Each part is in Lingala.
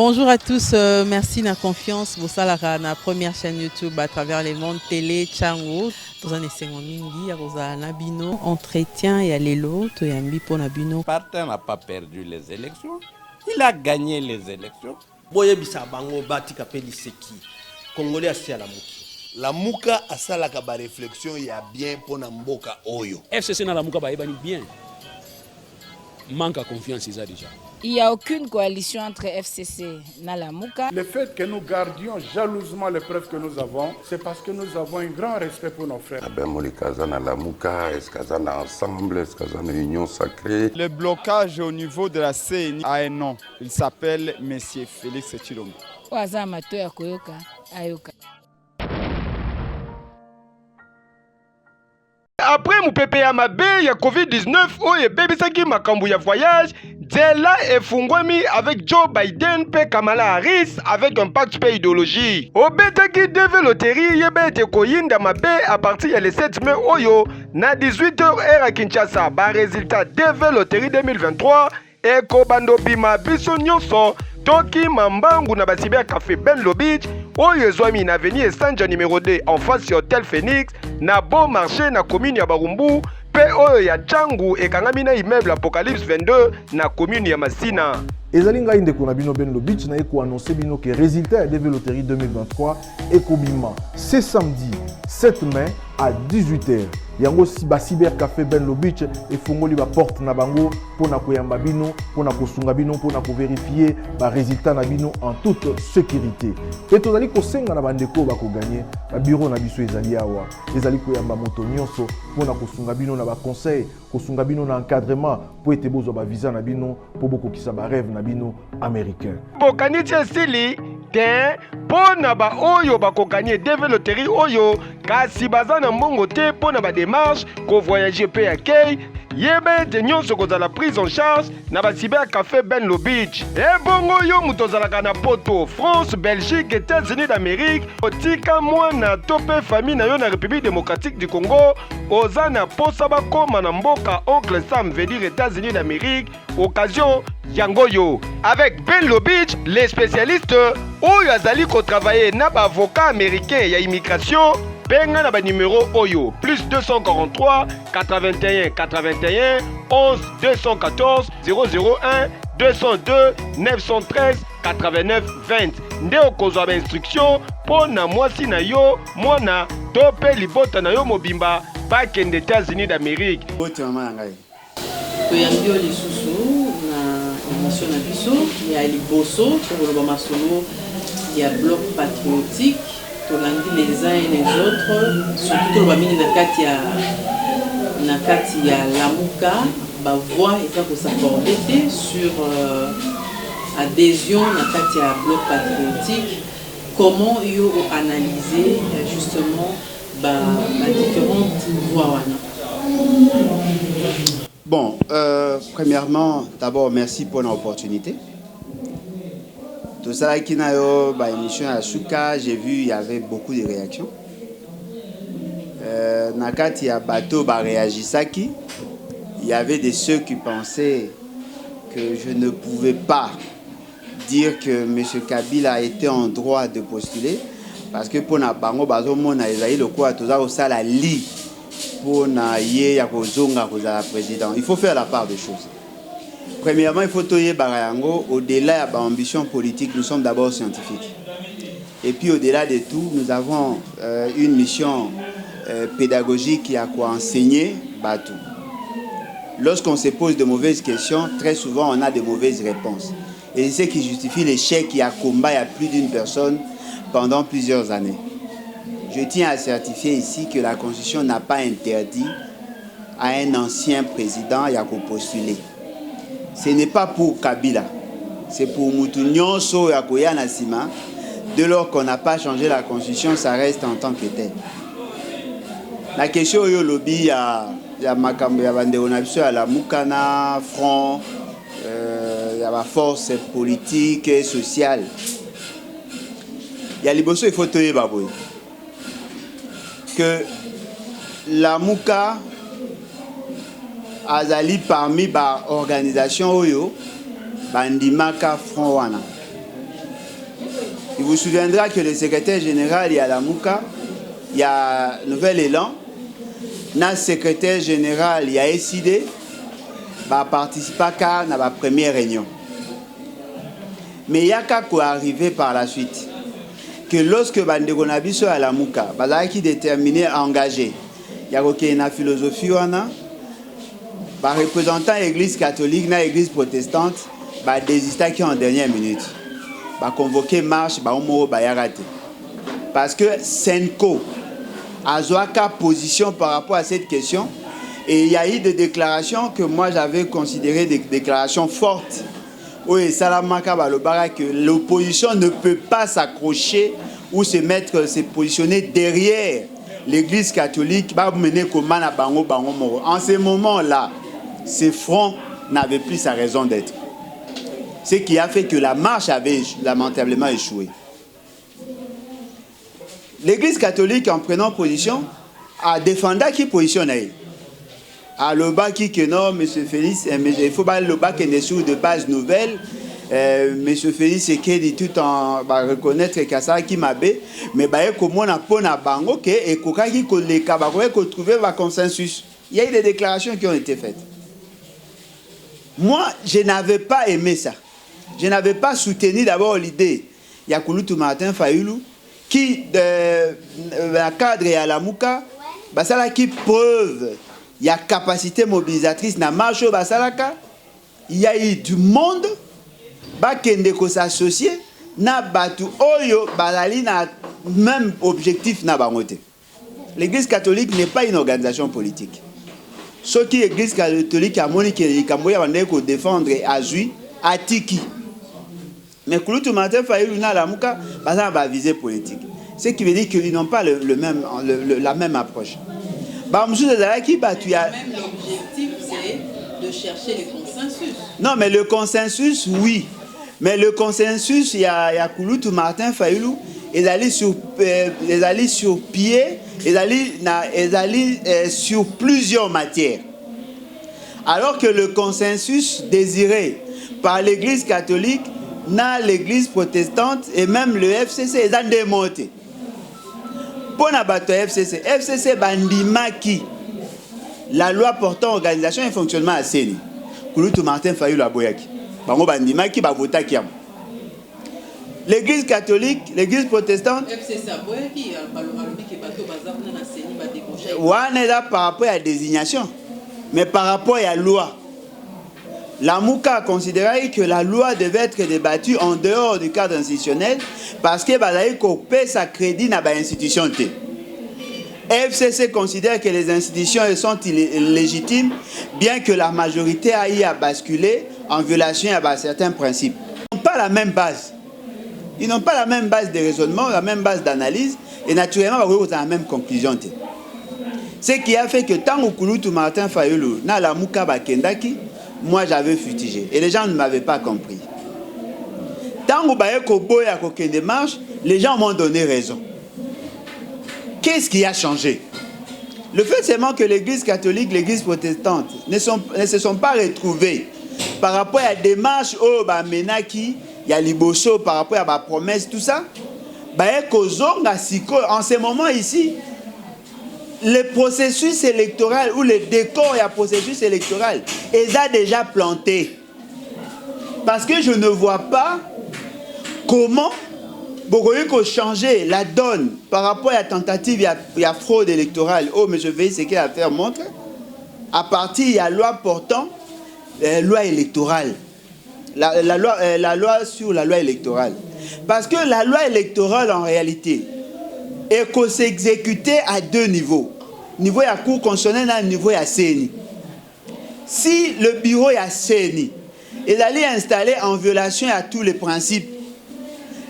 Bonjour à tous, merci de la confiance. Vous savez, la première chaîne YouTube à travers les mondes télé, Chango. Vous en êtes mingi, vous avez Nabino, entretien et allélo, tu es un pour Nabino. Partin n'a pas perdu les élections, il a gagné les élections. Boye bisa bango bati kapeli seki. Congolais asi la muki. La muka asala ka ba réflexion ya bien pona mboka oyo. FCC na la muka ba ebani bien. Manque à confiance ils a déjà. Il n'y a aucune coalition entre FCC et Nalamuka. Le fait que nous gardions jalousement les preuves que nous avons, c'est parce que nous avons un grand respect pour nos frères. Ensemble, union sacrée. Le blocage au niveau de la CENI a un nom. Il s'appelle Monsieur Félix Tshilombo. Après mon PPA mabe ya COVID-19 oye bebisaki makambu ya voyage Dela et Fungwami avec Joe Biden pe Kamala Harris avec un pacte pe idéologie. Obetaki deve loterie yebe ete koyinda mabe à partir le 7 mai oyo na 18h heure à Kinshasa. Ba résultat deve loterie 2023 et kobando bima biso nyonso Toki Mambangu na Basibia Café Ben Lobich oyo ezwami na avenue Esanja numéro 2 en face du hôtel Phoenix na bon marché na commune ya Barumbu pe oyo ya Changu ekangami na immeuble Apocalypse 22 na commune ya Masina. Ezali ngai ndeko na bino Ben Lobich na eko annoncer bino que résultat de la loterie 2023 ekobima ce samedi 7 mai à 18h. Yango si ba cyber café Ben Lobich et fongoli ba porte na bango pona koyamba bino pona kosunga bino pona ko vérifier ba résultat na bino en toute sécurité. Et tozali ko senga na bandeko ba ko gagner ba bureau na biso ezali awa. Ezali koyamba moto nyonso pona kosunga bino na ba conseil, kosunga bino na encadrement po ete bozo ba visa na bino po boko kisa ba rêve na bino américain. Bokaniti esili te pona ba oyo ba ko gagner deve loterie oyo kasi baza na mbongo te pona ba démarche ko voyager pe accueil yebe te nyonso kozala prise en charge na ba cyber café Ben Lobich. E bongo yo mutozalaka na poto France, Belgique, États-Unis d'Amérique otika mwana tope famille na yo na République démocratique du Congo oza na posa bakoma na mboka Oncle Sam veut dire États-Unis d'Amérique occasion yangoyo avec Ben Lobich les spécialistes oyo azali ko travailler na ba avocat américain ya immigration. Penga na ba numéro oyo plus 243 81 81 11 214 001 202 913 89 20. Nde okozwa ba instruction po na mwasi na yo mwana to pe libota na yo mobimba bakende États-Unis d'Amérique. Toyambio lisusu na émission na biso ya liboso to ba masolo ya bloc patriotique. Les uns et les autres, surtout na kati ya Lamuka, ba voix eza ko s'accorder sur adhésion na kati ya bloc patriotique. Comment yo analyser justement différentes voix wana? Bon, premièrement, d'abord merci pour l'opportunité. Tout ça qui n'a eu émission à Souka, j'ai vu il y avait beaucoup de réactions. Nakati ya bateau réagissaki, il y avait de ceux qui pensaient que je ne pouvais pas dire que M. Kabila était en droit de postuler parce que pour na bango bazo mona ezali lokola toza osala li pour na ye ya kozonga kozala président. Il faut faire la part des choses. Premièrement, il faut toyer Barayango, au-delà de l'ambition politique, nous sommes d'abord scientifiques. Et puis au-delà de tout, nous avons une mission pédagogique qui a quoi enseigner Batou. Lorsqu'on se pose de mauvaises questions, très souvent on a de mauvaises réponses. Et c'est ce qui justifie l'échec qui a combattu à plus d'une personne pendant plusieurs années. Je tiens à certifier ici que la Constitution n'a pas interdit à un ancien président à postuler. Ce n'est pas pour Kabila, c'est pour Moutounion, So, Yakoya, Nassima. Dès lors qu'on n'a pas changé la constitution, ça reste en tant que tel. La question est lobby, il y a Makambo, il y a Bandeonabiso, il y a la Moukana, Front, il y a la force politique et sociale. Il y a les bossos, il faut tenir baboué. Que la Mouka azali parmi ba organisation oyo bandimaka front wana Il vous souviendra que le secrétaire général, il y a la Mouka, il y a Nouvel Élan, le secrétaire général, il y a SID, va participer à la première réunion. Mais il y a qu'à arriver par la suite. Que lorsque Bandegonabiso à la Mouka, qui déterminé à engager, il y a une philosophie, les représentants de l'église catholique et l'église protestante, désistent qui en dernière minute. Convoquer marche, parce que Senko a une position par rapport à cette question. Et il y a eu des déclarations que moi j'avais considérées des déclarations fortes. Oui, Salamaka Balobara, que l'opposition ne peut pas s'accrocher ou se positionner derrière l'église catholique. En ce moment-là, ce front n'avait plus sa raison d'être. Ce qui a fait que la marche avait lamentablement échoué. L'église catholique, en prenant position, a défendu qui positionne. À l'Oba qui que non, M. Félix, il faut pas l'Oba qui est sur de base nouvelle. M. Félix est qui dit tout en reconnaître que ça qui m'a bé, mais comme on a pas na bango que et koka qui les kabaroé que trouver un consensus. Il y a eu des déclarations qui ont été faites. Moi, je n'avais pas aimé ça. Je n'avais pas soutenu d'abord l'idée. Il y a Kouloutou Martin Fayoulou qui la cadre et à la Mouka, ça là qui preuve. Il y a capacité mobilisatrice na marche au Basalaka. Il y a eu du monde qui s'associe na batu oyo balali na même objectif na bangote. L'église catholique n'est pas une organisation politique. Ce qui est l'église catholique a monique et Kamboya va défendre Azui Atiki. Mais Kouloutou Martin Fayoulou na la Mouka va viser politique. Ce qui veut dire qu'ils n'ont pas la même approche. Même l'objectif, c'est de chercher le consensus. Non, mais le consensus, oui. Mais le consensus, il y a Kouloutou Martin Fayoulou, ils allaient sur pied, ils allaient sur plusieurs matières. Alors que le consensus désiré par l'église catholique, l'église protestante et même le FCC, ils ont démonté. Pour nabato FCC bandimaki la loi portant organisation et fonctionnement à Séni. Kouloutou Martin Fayoulou aboyaki. Bango bandimaki ba votaki am. L'église catholique, l'église protestante FCC aboyaki balobi ke bato bazafna na Séni ba décrocher. Wana là par rapport à la désignation. Mais par rapport à la loi. La Mouka a considéré que la loi devait être débattue en dehors du cadre institutionnel parce que Balaï copé sa crédit dans l'institution. FCC considère que les institutions sont illégitimes, bien que la majorité aille à basculer en violation à certains principes. Ils n'ont pas la même base. Ils n'ont pas la même base de raisonnement, la même base d'analyse, et naturellement, ils vont la même conclusion. Ce qui a fait que tant que Kouloutou Martin Fayoulou, na la Mouka Bakendaki, moi j'avais futigé et les gens ne m'avaient pas compris. Tant que démarche, les gens m'ont donné raison. Qu'est-ce qui a changé? Le fait seulement que l'église catholique, l'église protestante ne se sont pas retrouvés par rapport à la démarche au Menaki, il y a Liboso par rapport à la promesse, tout ça. En ce moment ici, le processus électoral ou le décor et le processus électoral, ils ont déjà planté. Parce que je ne vois pas comment vous changer la donne par rapport à la tentative, il y a fraude électorale. Oh, mais je vais ce qu'il a fait montre. À partir, il y a loi portant loi électorale. La loi sur la loi électorale. Parce que la loi électorale, en réalité, et qu'on s'exécutait à deux niveaux. Niveau à cour constitutionnelle et niveau à CENI. Si le bureau est à CENI, il allait installer en violation à tous les principes.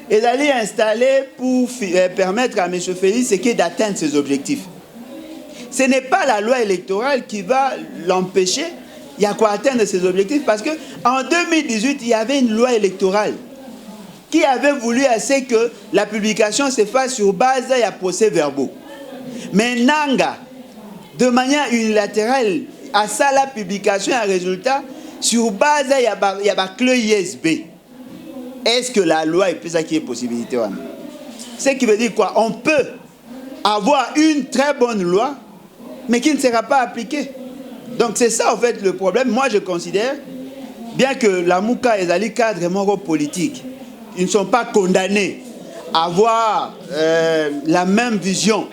Il allait installer pour permettre à M. Félix d'atteindre ses objectifs. Ce n'est pas la loi électorale qui va l'empêcher. Il y a quoi atteindre ses objectifs parce qu'en 2018, il y avait une loi électorale qui avait voulu assez que la publication se fasse sur base de procès-verbaux. Mais Nanga, de manière unilatérale, à ça la publication et un résultat sur base il y a clé ISB. est-ce que la loi est plus à qui est possibilité? Ce qui veut dire quoi? On peut avoir une très bonne loi, mais qui ne sera pas appliquée. Donc c'est ça en fait le problème. Moi je considère, bien que la Mouka et les cadres politiques, ils ne sont pas condamnés à avoir la même vision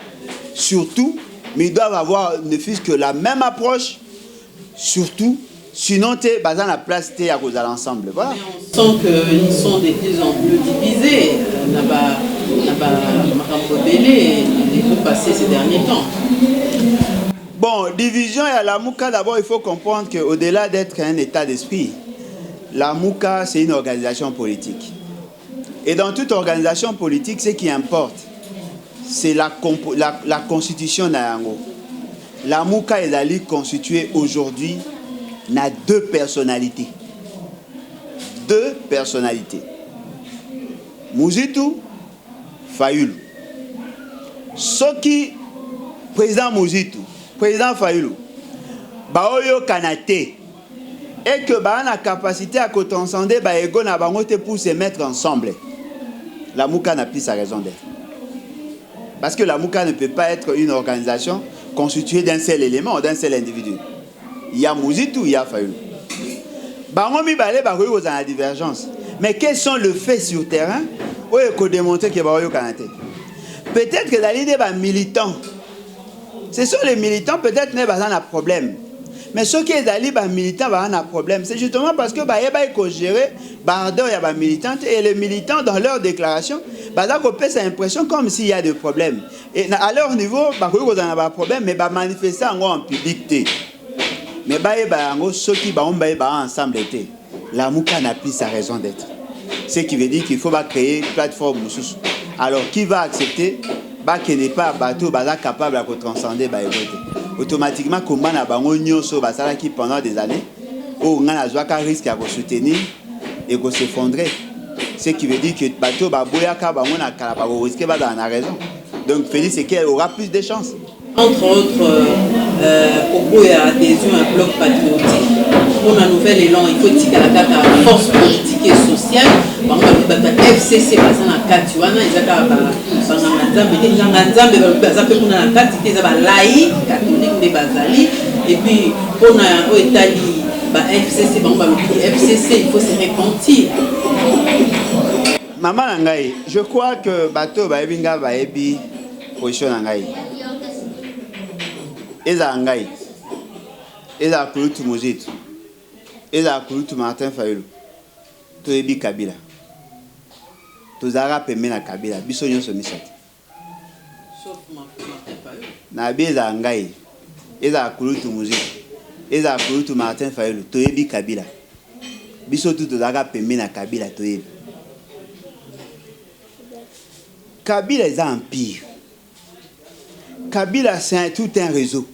sur tout, mais ils doivent avoir ne fût-ce que la même approche surtout. Sinon, tu es dans la place, tu es à cause de l'ensemble. Voilà. Mais on sent qu'ils sont de plus en plus divisés. Il faut passer ces derniers temps. Bon, division et à la Mouka, d'abord, il faut comprendre qu'au-delà d'être un état d'esprit, la Mouka, c'est une organisation politique. Et dans toute organisation politique, ce qui importe, c'est la constitution d'Ayango. La Mouka est constituée aujourd'hui n'a deux personnalités. Deux personnalités. Muzitu, Fayulu. Soki, président Muzitu, président Fayulu, Baoyo Kanate, et que ba a capacité à transcender ba ego na bangote pour se mettre ensemble. La Mouka n'a plus sa raison d'être. Parce que la Mouka ne peut pas être une organisation constituée d'un seul élément, d'un seul individu. Il y a Muzitu, il y a Fayulu. Bangomi balé bakoyi aux en divergence. Mais quels sont les faits sur terrain où il faut démontrer que Baoyo Kanate? Peut-être que dans l'idée des militants, ce sont les militants, peut-être qu'ils n'ont pas un problème. Mais ceux qui sont les militants ont un problème. C'est justement parce que il faut gérer les militants et les militants dans leur déclaration, ils ont l'impression comme s'il y a des problèmes. Et à leur niveau, ils ont un problème, mais ils manifestent en public. Mais ceux qui sont ensemble, la Mouka n'a plus sa raison d'être. Ce qui veut dire qu'il faut créer une plateforme. Alors, qui va accepter qu'il n'est pas bateau capable de transcender? Automatiquement, comment qui pendant des années, on a un risque de soutenir et de s'effondrer. Ce qui veut dire que le bateau va risquer dans la raison. Donc, Félix, c'est qu'il aura plus de chances. Entre autres, propos et adhésion à un bloc patriotique. Pour un nouvel élan, il faut dire que la force politique et sociale, par exemple, le FCC, ils et puis, on a FCC, il faut se repentir. Maman Nangaï, je crois que bateau va ebi position Nangaï. Eza Nangaï, Eza Kulutu Muzitu, Eza Kulutu Martin Fayulu, to ebi Kabila. To zara peme na Kabila, biso nyonso misati. Sauf Martin Fayulu. Na bi Eza Nangaï, Eza Kulutu Muzitu, Eza Kulutu Martin Fayulu, to ebi Kabila. Biso tout to zara peme na Kabila to ebi. Kabila est un empire. Kabila, c'est tout un réseau.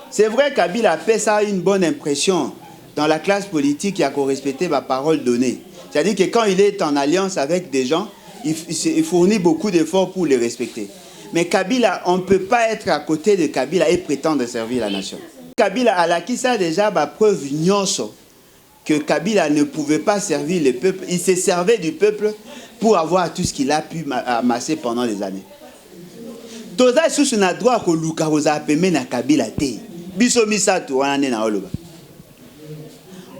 C'est vrai que Kabila a fait ça une bonne impression dans la classe politique qui a respecté ma parole donnée. C'est-à-dire que quand il est en alliance avec des gens, il fournit beaucoup d'efforts pour les respecter. Mais Kabila, on ne peut pas être à côté de Kabila et prétendre servir la nation. Kabila a acquis ça déjà, preuve nyonso que Kabila ne pouvait pas servir le peuple. Il se servait du peuple pour avoir tout ce qu'il a pu amasser pendant des années. Toza sous na droit ko luka oza peme na Kabila te. Biso misato wana na oloba.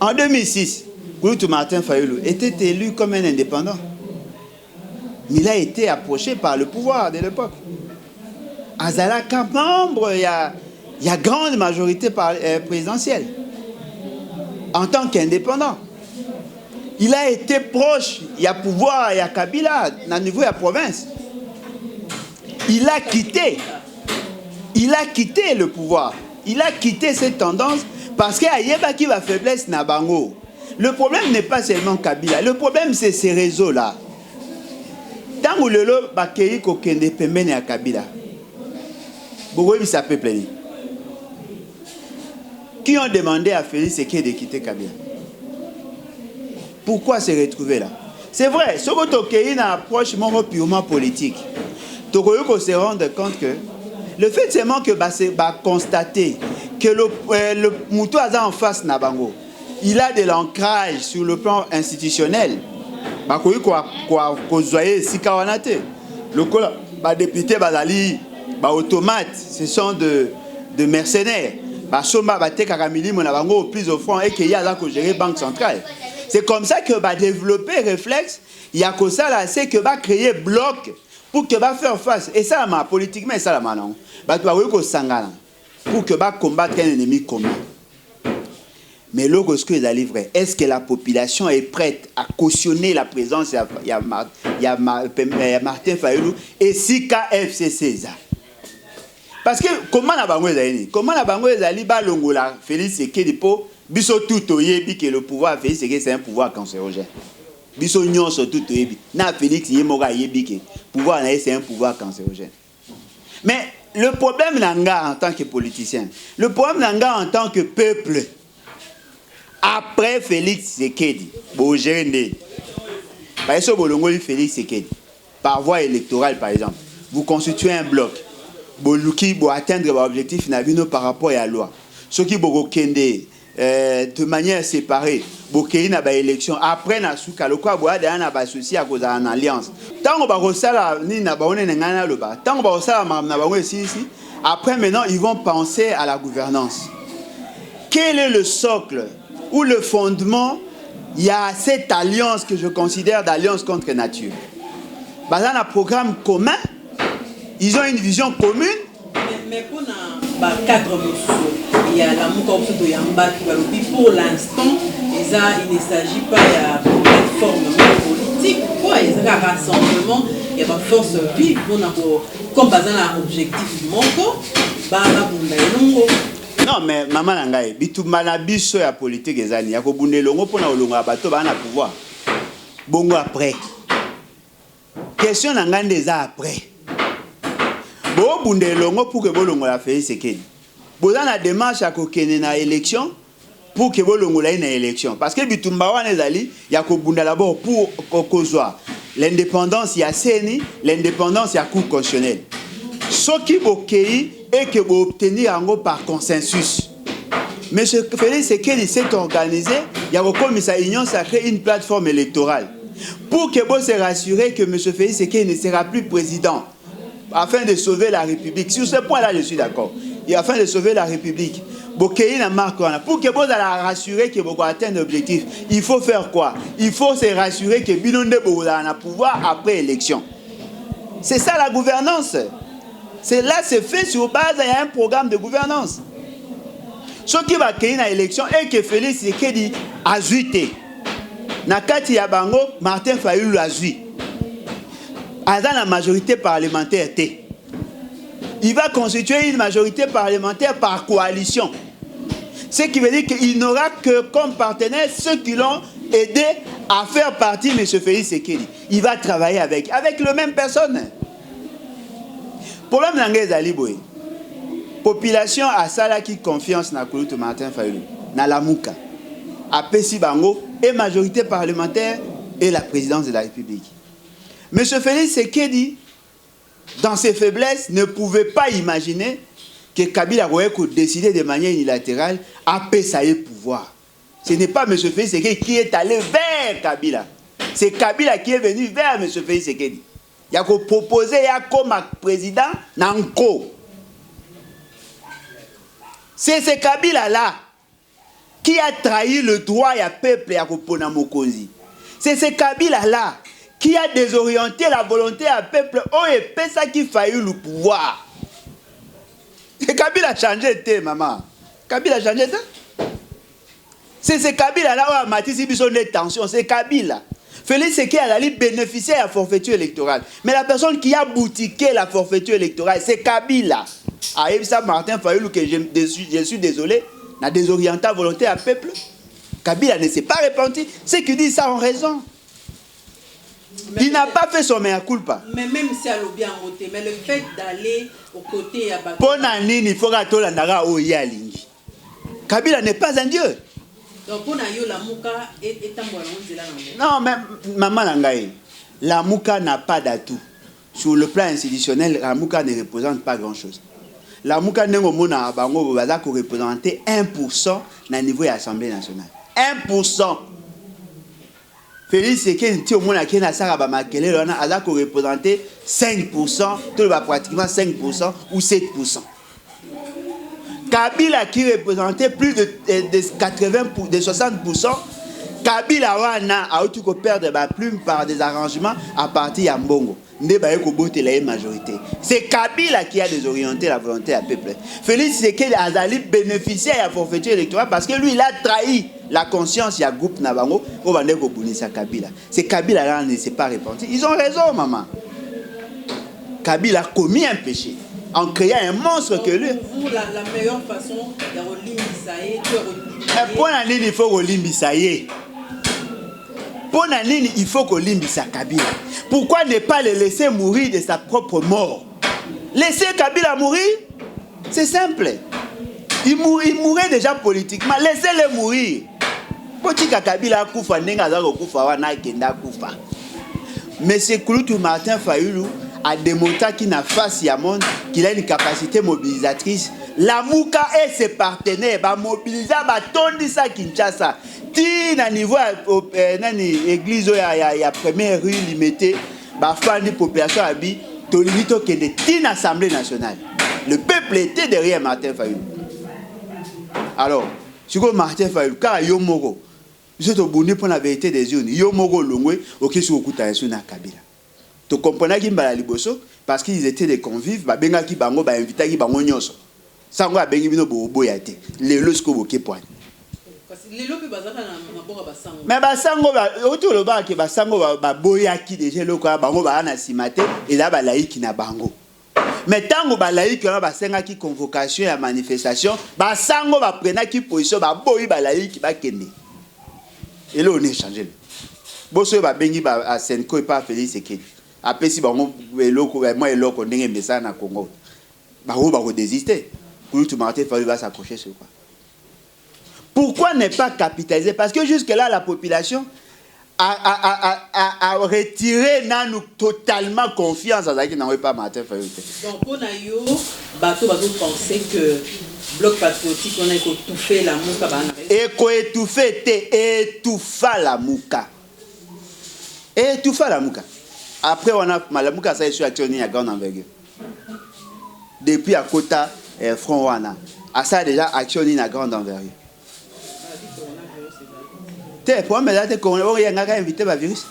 En 2006, Kulutu Martin Fayulu était élu comme un indépendant. Mais il a été approché par le pouvoir de l'époque. Azalaka membre, il y a grande majorité présidentielle. En tant qu'indépendant. Il a été proche, il y a pouvoir, il y a Kabila, au niveau de la province. Il a quitté le pouvoir. Il a quitté cette tendance parce qu'il y a qui va faiblesse na bango. Le problème n'est pas seulement Kabila, le problème c'est ces réseaux-là. Tant que le lot bakei kokende pembeni à Kabila. Bogoyi ça peut plaire. Qui ont demandé à Félix Sekei de quitter Kabila? Pourquoi se retrouver là? C'est vrai, ce que tu as une approche purement politique. Tu peux se rendre compte que le fait seulement que constater que le Moutou Aza en face Nabango, il a de l'ancrage sur le plan institutionnel. bakoki kozwaye esika wana te lokola badepute bazali baautomate, ce sont de mercenaires basomba batekaka milimo na bango au plus au front et que ya za ko gérer banque centrale. C'est comme ça que va développer réflexe, il y a que ça là, c'est que va créer bloc pour que va faire face. Et ça ma politiquement ça la manon. Ba tu ko sangana pour que va combattre un ennemi commun. Mais lorsque les livres, est-ce que la population est prête à cautionner la présence de Martin Fayulu et Sika FCC? Parce que comment la bango ezali ba longola Félix Sekedi po biso tout oyebi que le pouvoir Félix Sekedi c'est un pouvoir cancérogène. Biso nyonso tout oyebi na Félix Yemoga yebi que pouvoir na c'est un pouvoir cancérogène. Mais le problème nanga en tant que politicien, le problème nanga en tant que peuple, après Félix Sekedi, bon gérer par exemple bolongoli Félix Sekedi par voie électorale par exemple, vous constituez un bloc. Boluki pour atteindre l'objectif par rapport à la loi. Ce qui de manière séparée, bokei na ba élection après na suka lokwa boya da na ba souci à cause d'une alliance. Tant on va resala ni na ba onene ngana loba. Tant on va resala na ba ici après maintenant ils vont penser à la gouvernance. Quel est le socle ou le fondement il y a cette alliance que je considère d'alliance contre nature. Dans un programme commun. Ils ont une vision commune. Mais pour cadre il y a la Yamba qui pour l'instant, il ne s'agit pas de plateforme politique. Pourquoi il y a un rassemblement, il y a une force vive comme un objectif mongo, non mais maman nangai, bitumana biso ya politique ezali ya ko bunde longo pona olonga bato ba na pouvoir. Bongo après. Question nangande eza après. Bo bunde longo pour que bolongo la Félix Sekedi. Boza na démarche à kokene na élection pour que bolongo la na élection parce que bitumba wana ezali ya ko bunda d'abord pour kozwa l'indépendance ya CENI, l'indépendance ya cour constitutionnelle. Ce qui bokei et que vous obtenir en par consensus. Monsieur Félix Sekedi s'est organisé, il y a comme sa union sacrée une plateforme électorale pour que vous se rassurez que monsieur Félix Sekedi ne sera plus président. Afin de sauver la République. Sur ce point-là, je suis d'accord. Et afin de sauver la République, pour que vous allez rassurer que vous atteindre l'objectif, il faut faire quoi? Il faut se rassurer que Bilonde Bogola a pouvoir après élection. C'est ça la gouvernance. C'est là, c'est fait sur base, il y a un programme de gouvernance. Ce qui va créer une élection est que Félix Sekedi a zuité. Nakati Yabango, Martin Fayulu a zuité. Dans la majorité parlementaire, il va constituer une majorité parlementaire par coalition. Ce qui veut dire qu'il n'aura que comme partenaire ceux qui l'ont aidé à faire partie de M. Félix Sekedi. Il va travailler avec le même personne. Problème d'Angers Aliboy. Population a sala qui confiance dans Kouloutou Martin Fayulu, dans la Mouka, à Pessi Bango, et majorité parlementaire et la présidence de la République. M. Félix Sekedi, dans ses faiblesses, ne pouvait pas imaginer que Kabila aurait décidé de manière unilatérale à passer le pouvoir. Ce n'est pas M. Félix Sekedi qui est allé vers Kabila. C'est Kabila qui est venu vers M. Félix Sekedi. Il a proposé comme président Nanko. C'est ce Kabila-là qui a trahi le droit du peuple à Kopona Mokonzi. C'est ce Kabila-là qui a désorienté la volonté du peuple, et ça qui faillit le pouvoir. Et Kabila a changé, maman. Kabila a changé. C'est ce Kabila-là où a Matisse besoin de tension. C'est Kabila. Félix Sekedi a bénéficié de la forfaiture électorale. Mais la personne qui a boutiqué la forfaiture électorale, c'est Kabila. Ah, et ça, Martin Fayulu, que je suis désolé, n'a désorienté la volonté du peuple. Kabila ne s'est pas repenti. Ceux qui disent ça ont raison. Il n'a pas fait son mea culpa. Mais même si elle a bien voté, mais le fait d'aller aux côtés à Bakary. Pour Nanini, il faut que la Nara ou Yalingi. Kabila n'est pas un dieu. Donc pour Nayo, la Mouka est un bon non, mais maman Nangaï, la Mouka n'a pas d'atout. Sur le plan institutionnel, la Mouka ne représente pas grand-chose. La Mouka n'est pas représenter 1% au niveau de l'Assemblée nationale. 1%. Félix Sekedi ti omona ki na sara ba makelele wana aza ko représenter 5%, tout va pratiquement 5% ou 7%. Kabila qui représentait plus de 80%, de 60%, Kabila wana a tout perdre ba plume par des arrangements à partir de Mbongo. Ne ba ko bote la majorité. C'est Kabila qui a désorienté la volonté du peuple. Félix Sekedi azali bénéficier à la forfaiture électorale parce que lui il a trahi la conscience, il y a un groupe Nabango, on va dire que Kabila. C'est Kabila là, ne s'est pas repenti. Ils ont raison, maman. Kabila a commis un péché en créant un monstre que lui. Pour la meilleure façon de Rolimbisaye, pour la ligne, il faut Rolimbisaye. Pour la ligne, il faut Rolimbisaye Kabila. Pourquoi ne pas le laisser mourir de sa propre mort? Laisser Kabila mourir, c'est simple. Il mourait déjà politiquement. Laissez-le mourir. Monsieur Kouloutou Martin Fayoulou a démontré qu'il n'a face à monde, qu'il a une capacité mobilisatrice. La Mouka et ses partenaires va mobiliser, va tourner ça Kinshasa. Si à niveau l'église il y a première rue limitée, va faire une population habit, Tolivito qui est une assemblée nationale. Le peuple était derrière Martin Fayoulou. Alors, si vous Martin Fayoulou, car Yomoro, vous êtes abonné pour la vérité des urnes. Yomoro Longwe, ok, sur Okuta Yasuna Kabila. Tu comprends qu'il y a Liboso parce qu'ils étaient des convives, Benga qui bango, invité qui bango nyoso. Sango a bengi bino boyate. Les losko boke poigne. Les lopi bazaka na boka basango. Mais basango autour le bas que basango ba boyaki déjà loko bango ba na simate et là ba laïki na bango. Mais tant que balaïki on ba senga qui convocation et manifestation, basango ba prena qui position ba boyi balaïki ba kende. Et là on est changé. Boso ba bengi ba a Senko et pas Félix Sekedi. Après si bango eloko moi eloko ndenge message na Congo. Ba ko désister. Kouloutou Martin Fayoulou va s'accrocher sur quoi? Pourquoi ne pas capitaliser? Parce que jusque-là, la population a retiré nous totalement confiance à ce qui n'avait pas Martin Fayoulou. Donc, pour nous, bateau penser que bloc patriotique, on a étouffé la mouka. Et qu'on étouffé, étouffa la mouka. Étouffa la mouka. Après, on a la mouka, ça est sur actionné à grande envergure. Depuis à Kota, Front Wana, à ça déjà actionné à grande envergure. Pour me dire qu'on a invité le virus.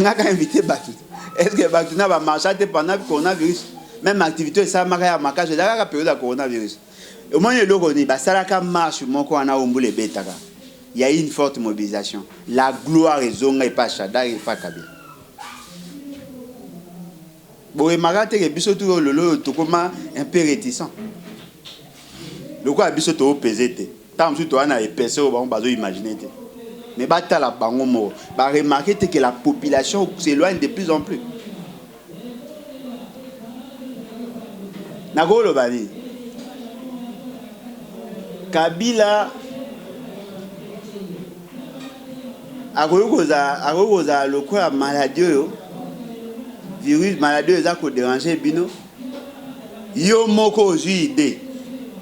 On a invité Batou. Est-ce que Batou n'a pas marché pendant le coronavirus? Même activité, ça m'a marqué dans la période de coronavirus. Au moins, le logo dit, ça marche, mon qu'on a oublié les bêtas. Il y a une forte mobilisation. La gloire est zonga et pas Chada et pas Kabila. Bon, et Marate et Bissotou, le lot, tout comme un peu réticent. Le quoi, Bissotou, pesé. Tant que tu as épaissé, on va imaginer. Mais bata la bango va remarquer que la population s'éloigne de plus en plus. Nagolo bani. Kabila agogoza le quoi maladie virus maladie ça ko déranger bino. Yo moko ozui idée.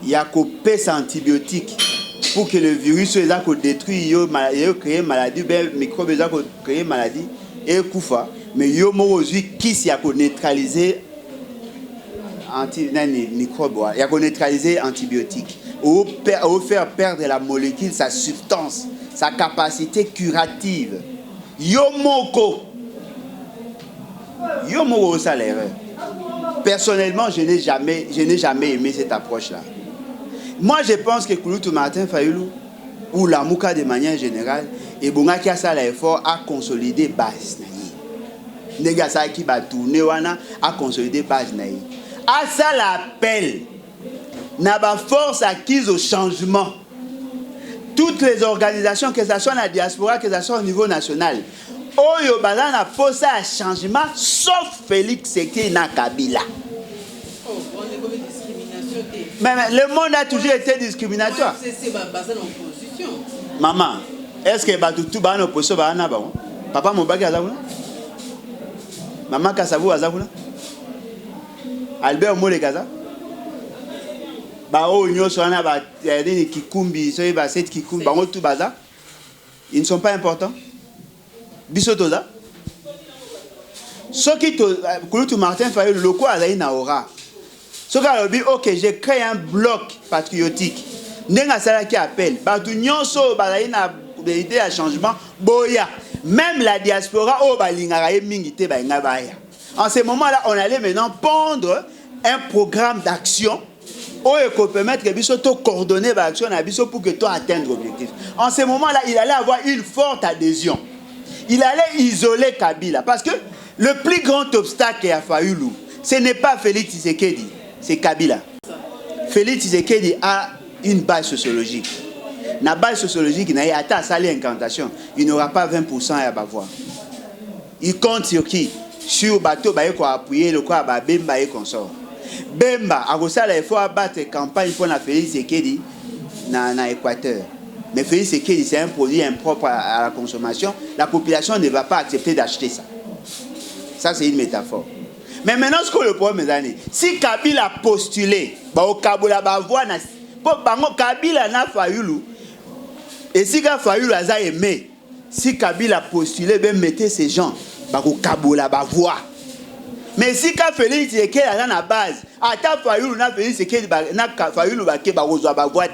Ya ko pèse antibiotique. Pour que le virus soit détruit, il crée maladie, ben microbe crée maladie et koufa. Mais yo mo aujourd'hui qui s'y a neutraliser microbe, il a neutraliser antibiotique, ou faire perdre la molécule, sa substance, sa capacité curative. Yo moko ça l'erreur. Personnellement, je n'ai jamais aimé cette approche-là. Moi, je pense que Kouloutou Martin Fayoulou, ou la Mouka de manière générale, et Bonga qui a ça l'effort à consolider base. Négasa qui va tourner à consolider base. À ça l'appel, n'a pas force acquise au changement. Toutes les organisations, que ce soit la diaspora, que ce soit au niveau national, Oyo Bazan a posé un changement, sauf Félix Sekedi na Kabila. Mais le monde a toujours été discriminatoire. Maman, est-ce que tout va en opposition? Papa Mobagi Azaoula? Maman Kassavou Azaoula? Albert Mole Gaza? Kikumbi, Kikumbi, tout Baza. Ils ne sont pas importants. Bisotoza. Ce qui Kouloutou Martin Fayulu, le quoi à na aura. Ce qui a dit, ok, j'ai créé un bloc patriotique. Nenga sala qui appelle. Batu nyonso balaina idée à changement. Boya. Même la diaspora, oh balingara et mingite bainga baya. En ce moment-là, on allait maintenant pondre un programme d'action. Oh, et qu'on peut mettre biso coordonner l'action pour que toi atteindre l'objectif. En ce moment-là, il allait avoir une forte adhésion. Il allait isoler Kabila. Parce que le plus grand obstacle à Fayulu, ce n'est pas Félix Tshisekedi, c'est Kabila. Félix Tshisekedi a une base sociologique. La base sociologique, il n'a pas à l'incantation. Il n'aura pas 20% à Bavois. Il compte sur qui? Sur le bateau, il faut appuyer le quoi, Bemba et consort. Bemba, il faut abattre campagne pour la Félix Tshisekedi dans l'Équateur. Mais Félix Tshisekedi, c'est un produit impropre à la consommation. La population ne va pas accepter d'acheter ça. Ça, c'est une métaphore. Mais maintenant, ce que le problème est, si Kabila a postulé, Kabila n'a Fayulu, et si Fayulu a aimé, si Kabila a postulé, ben mettez ces gens, Kabila va voir. Mais si Félix Tshisekedi a la base, attends Fayulu n'a Félix Tshisekedi Fayulu va voir.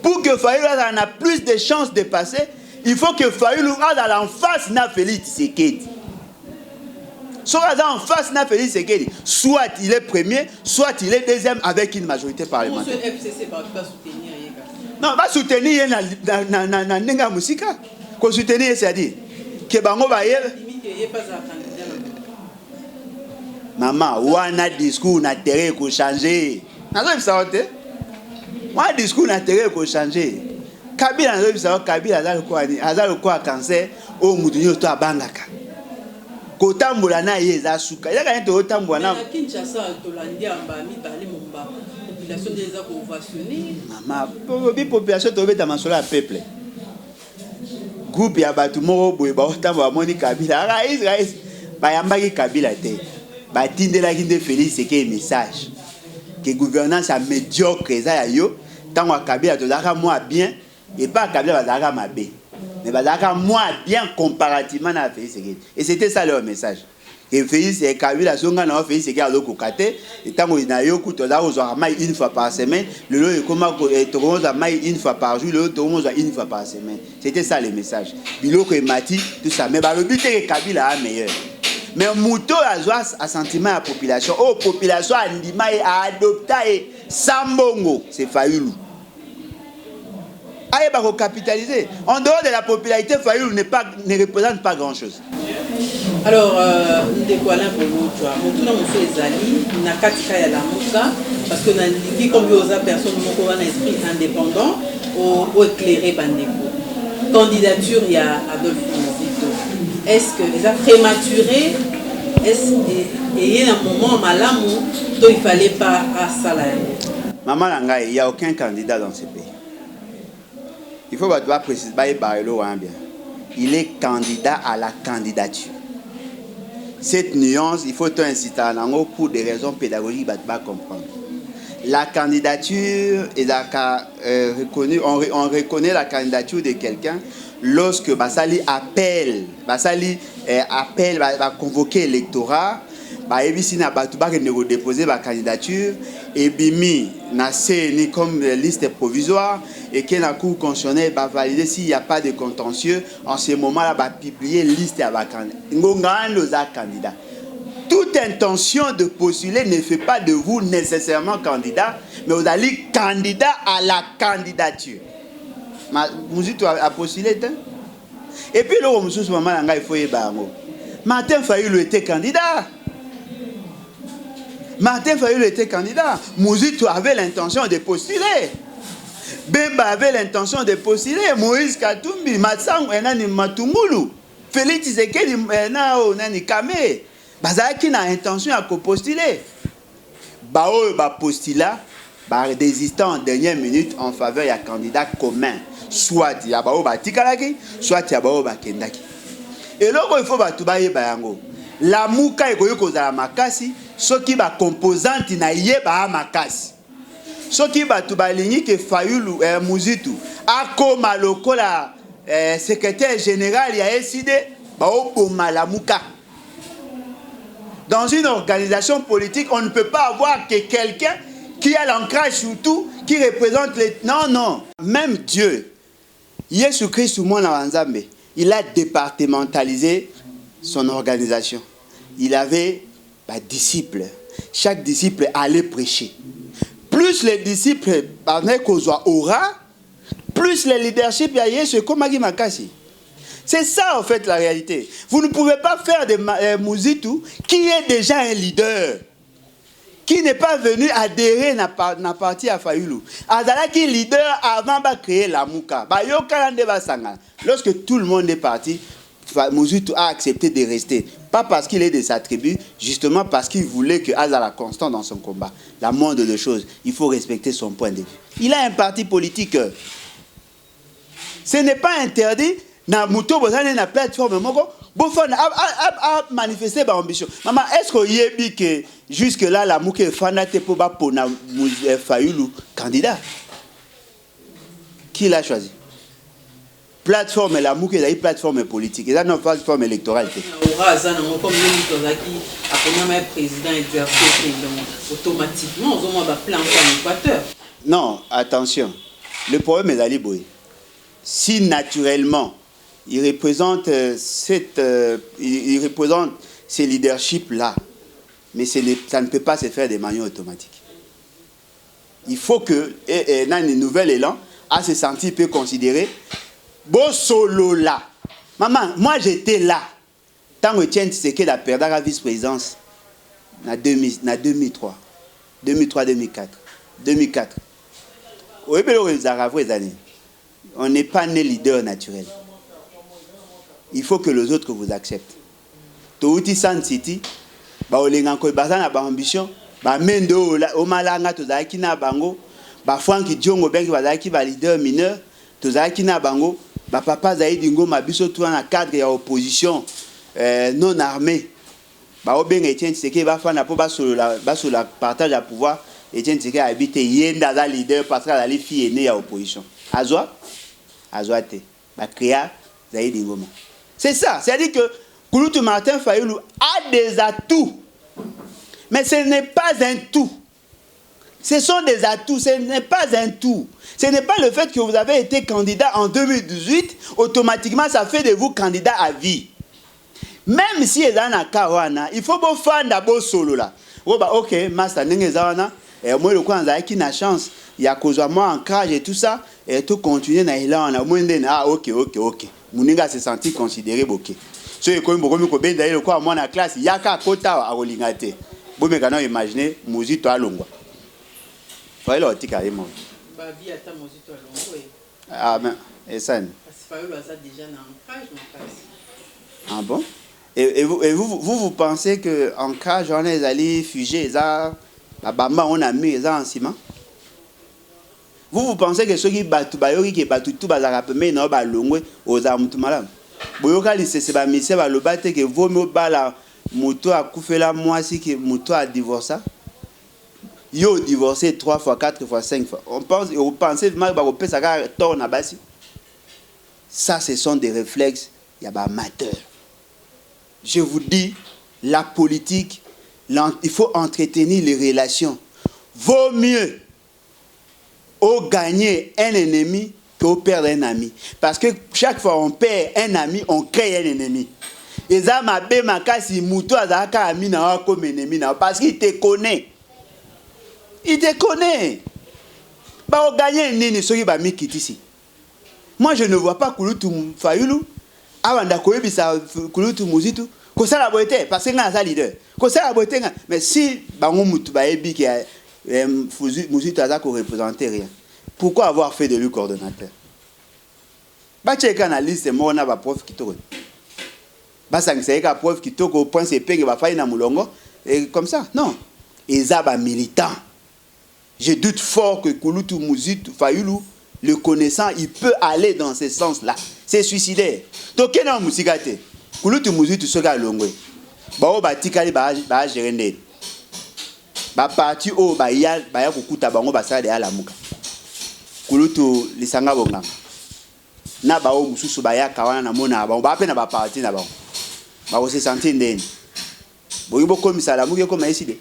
Pour que Fayulu ait plus de chances de passer, il faut que Fayulu ait en face de Félix Tshisekedi. Soit en face de Félix Tshisekedi, soit il est premier, soit il est deuxième avec une majorité parlementaire. Comment ce FCC va soutenir? Non, va soutenir dans Nenga Musika. Qu'on soutenir, c'est-à-dire que Bango va y maman, ou un discours n'a intérêt qu'on change. Moi, discours n'a intérêt qu'on change. Kabila n'a pas Kabila a le quoi cancer au Moudinho to Bangaka. Kotambola na yeza suka. Il y a quand même autant na Kinshasa Tolandia mbami bali mumba. Population des ovationner. Maman, population tombée dans masola peuple. Groupe ya batu moko boye ba otambola moni Kabila. Israël ba yambaki Kabila te. Ba tindela kinde Félix Tshisekedi message. Que gouvernance a médiocre ça yo tant que Kabila to daka moi bien et pas Kabila daka mabe mais daka moi bien comparativement à Félix Tshisekedi et c'était ça leur message et Félix et Kabila songa na Félix Tshisekedi aloko kate et tant que na yo kuto da ozo mai une fois par semaine le lo e comment to ozo mai une fois par jour le to ozo une fois par semaine c'était ça le message biloko e mati tout ça mais ba le but que Kabila a meilleur. Mais Mouto a joué à sentiment à la population. Oh, population a adopté Sambongo, c'est Fayulu. Aïe, bah, capitaliser. En dehors de la popularité, Fayulu ne représente pas grand-chose. Alors, nous décollons pour l'autre. Nous avons fait les alliés, nous avons fait la moussa, parce que nous avons dit comme nous avons personne qui a un esprit indépendant ou éclairé par des candidature, il y a Adolphe Muzito. Est-ce que les a prématurés? Est-ce qu'il y a un moment malamu où il ne fallait pas à Salaï? Maman Langaï, il n'y a aucun candidat dans ce pays. Il faut préciser, il est candidat à la candidature. Cette nuance, il faut inciter à pour des raisons pédagogiques, pas comprendre. La candidature est reconnue, on reconnaît la candidature de quelqu'un lorsque Basali appelle, va convoquer l'électorat, déposer la candidature et bimi na CNI comme liste provisoire et que la Cour constitutionnelle va valider s'il n'y a pas de contentieux. En ce moment-là, va publier liste à la candidat. Toute intention de postuler ne fait pas de vous nécessairement candidat, mais vous allez candidat à la candidature. Muzito a postulé. Et puis, là, il faut y aller. Martin Fayulu était candidat. Martin Fayulu était candidat. Muzito avait l'intention de postuler. Bemba avait l'intention de postuler. Moïse Katumbi, Matsango, Matungulu, Félix Tshisekedi, Kame. Bazaki n'a intention à postuler. Bao ba postula, ba désistant en dernière minute en faveur d'un candidat commun. Soit il y a bao ba tikalaki, soit il y a bao ba kendaki. Et là il faut ba tubaye bayango. La muka ekoyo kozala makasi, soki ba composante na yeba makasi. Soki ba tubalingi ke Fayulu Muzitu akoma lokola secrétaire général ya SID baoboma lamuka. Dans une organisation politique, on ne peut pas avoir que quelqu'un qui a l'ancrage surtout, qui représente les... Non, non. Même Dieu, Jésus-Christ, il a départementalisé son organisation. Il avait des disciples. Chaque disciple allait prêcher. Plus les disciples aura, plus le leadership, c'est ça en fait la réalité. Vous ne pouvez pas faire de Mouzitou qui est déjà un leader, qui n'est pas venu adhérer à la partie à Fayoulou. Azala qui est leader avant de créer la Mouka. Lorsque tout le monde est parti, Mouzitou a accepté de rester. Pas parce qu'il est de sa tribu, justement parce qu'il voulait que Azala constant dans son combat. La moindre de choses, il faut respecter son point de vue. Il a un parti politique. Ce n'est pas interdit. Na muto bozane na plateforme moko bofana a manifester ba ambition. Maman, est-ce que yebi que jusque là la mouke fana te po ba pona Fayoulou candidat? Qui l'a choisi? Plateforme la mouke la plateforme politique, et là non plateforme électorale. Aura ça non comme nous tozaki après président exercer automatiquement on va plan en Équateur. Non, attention. Le problème est boy. Si naturellement il représente ces leaderships-là. Mais ça ne peut pas se faire de manière automatique. Il faut que, dans une nouvelle élan, à se sentir peu considéré, bon solo là. Maman, moi j'étais là. Tant que Etienne Tshisekedi a perdu la vice-présidence en 2003. 2003-2004. 2004. On n'est pas né leader naturel. Il faut que les autres vous acceptent. Touti San City, olenga ko bazana ba ambition, ba mendo o malanga to zaki na bango, ba Frank Diongo bengi bazaki ba leader mineur, to zaki na bango, ba papa Zaidi Ngoma biso tout na cadre ya opposition non armée. Ba obenga Etienne Tshisekedi ba fana po ba sur la partage à pouvoir, Etienne Tshisekedi habite yenda za leader parce que la fille aînée ya opposition. Azwa te. Ba créa Zaidi Ngoma. C'est ça, c'est-à-dire que Kouloutou Martin Fayoulou a des atouts. Mais ce n'est pas un tout. Ce sont des atouts, ce n'est pas un tout. Ce n'est pas le fait que vous avez été candidat en 2018, automatiquement ça fait de vous candidat à vie. Même si il y a un Kawana, il faut que faire d'abord solo là. Ok, Master Nengezawana, et moi le coin qui n'a chance, il y a cause moi ancrage et tout ça, et tout continuer na Ilan, ah ok. Mouninga se sentit considéré boké. Ce qui est beaucoup bien d'ailleurs quoi moi na classe yaka kota a rolingate. Vous me kana imaginer Muzito alongwa. Failo otika imo. Ba bi ata Muzito alongwa. Ah mais et ça. Parce que Failo a déjà na ancrage mon classe. Ah bon? Et vous pensez que ancrage on est allé fuger ça la bamba on a mis ça en ciment? Vous pensez que ceux qui battent qui battent tout bazara mais non ba longwe aux amutu malam. Boyoka lisese ba mise ba lobate que vaut mieux bala moto a koufela moi si que moto a divorcé. Yo divorcé 3 fois, 4 fois, 5 fois. On pense mal ba kopesa ka torna basi. Ça ce sont des réflexes ya ba amateur. Je vous dis la politique il faut entretenir les relations. Vaut mieux au gagner un ennemi qu'au perdre un ami. Parce que chaque fois on perd un ami, on crée un ennemi. Et ça m'a bé makasi muto azaka ami na comme ennemi na parce qu'il te connaît. Il te connaît. Bah au gagner nini soki ba mikitisi. Moi je ne vois pas Kouloutou Fayoulou avant koyebisa Kouloutou Muzitu ko ça la beauté parce que nga za leader. Ko ça la beauté mais si bango mutu ba ebi ki Muzitu azaka représenter rien. Pourquoi avoir fait de lui coordonnateur? Ba cheka na liste mo na ba prof kitoko. Ba sangisa ka prof kitoko point CP que ba fayi na mulongo et comme ça. Non. Eza ba militant. Je doute fort que Kouloutou Muzitu Fayoulou le connaissant, il peut aller dans ce sens-là. C'est suicidaire. Donc na musikate. Kouloutou Muzitu soka longwe. Ba o ba tikali ba gérer ndé. Ba parti o ba ya kokuta bango ba sala de ala muka. Kouloutou lisanga bonganga. na bao mususu baya kawana na mona ba ba pe na ba parti na ba ba se sentir ndeni boyibo komisa la muke koma ici de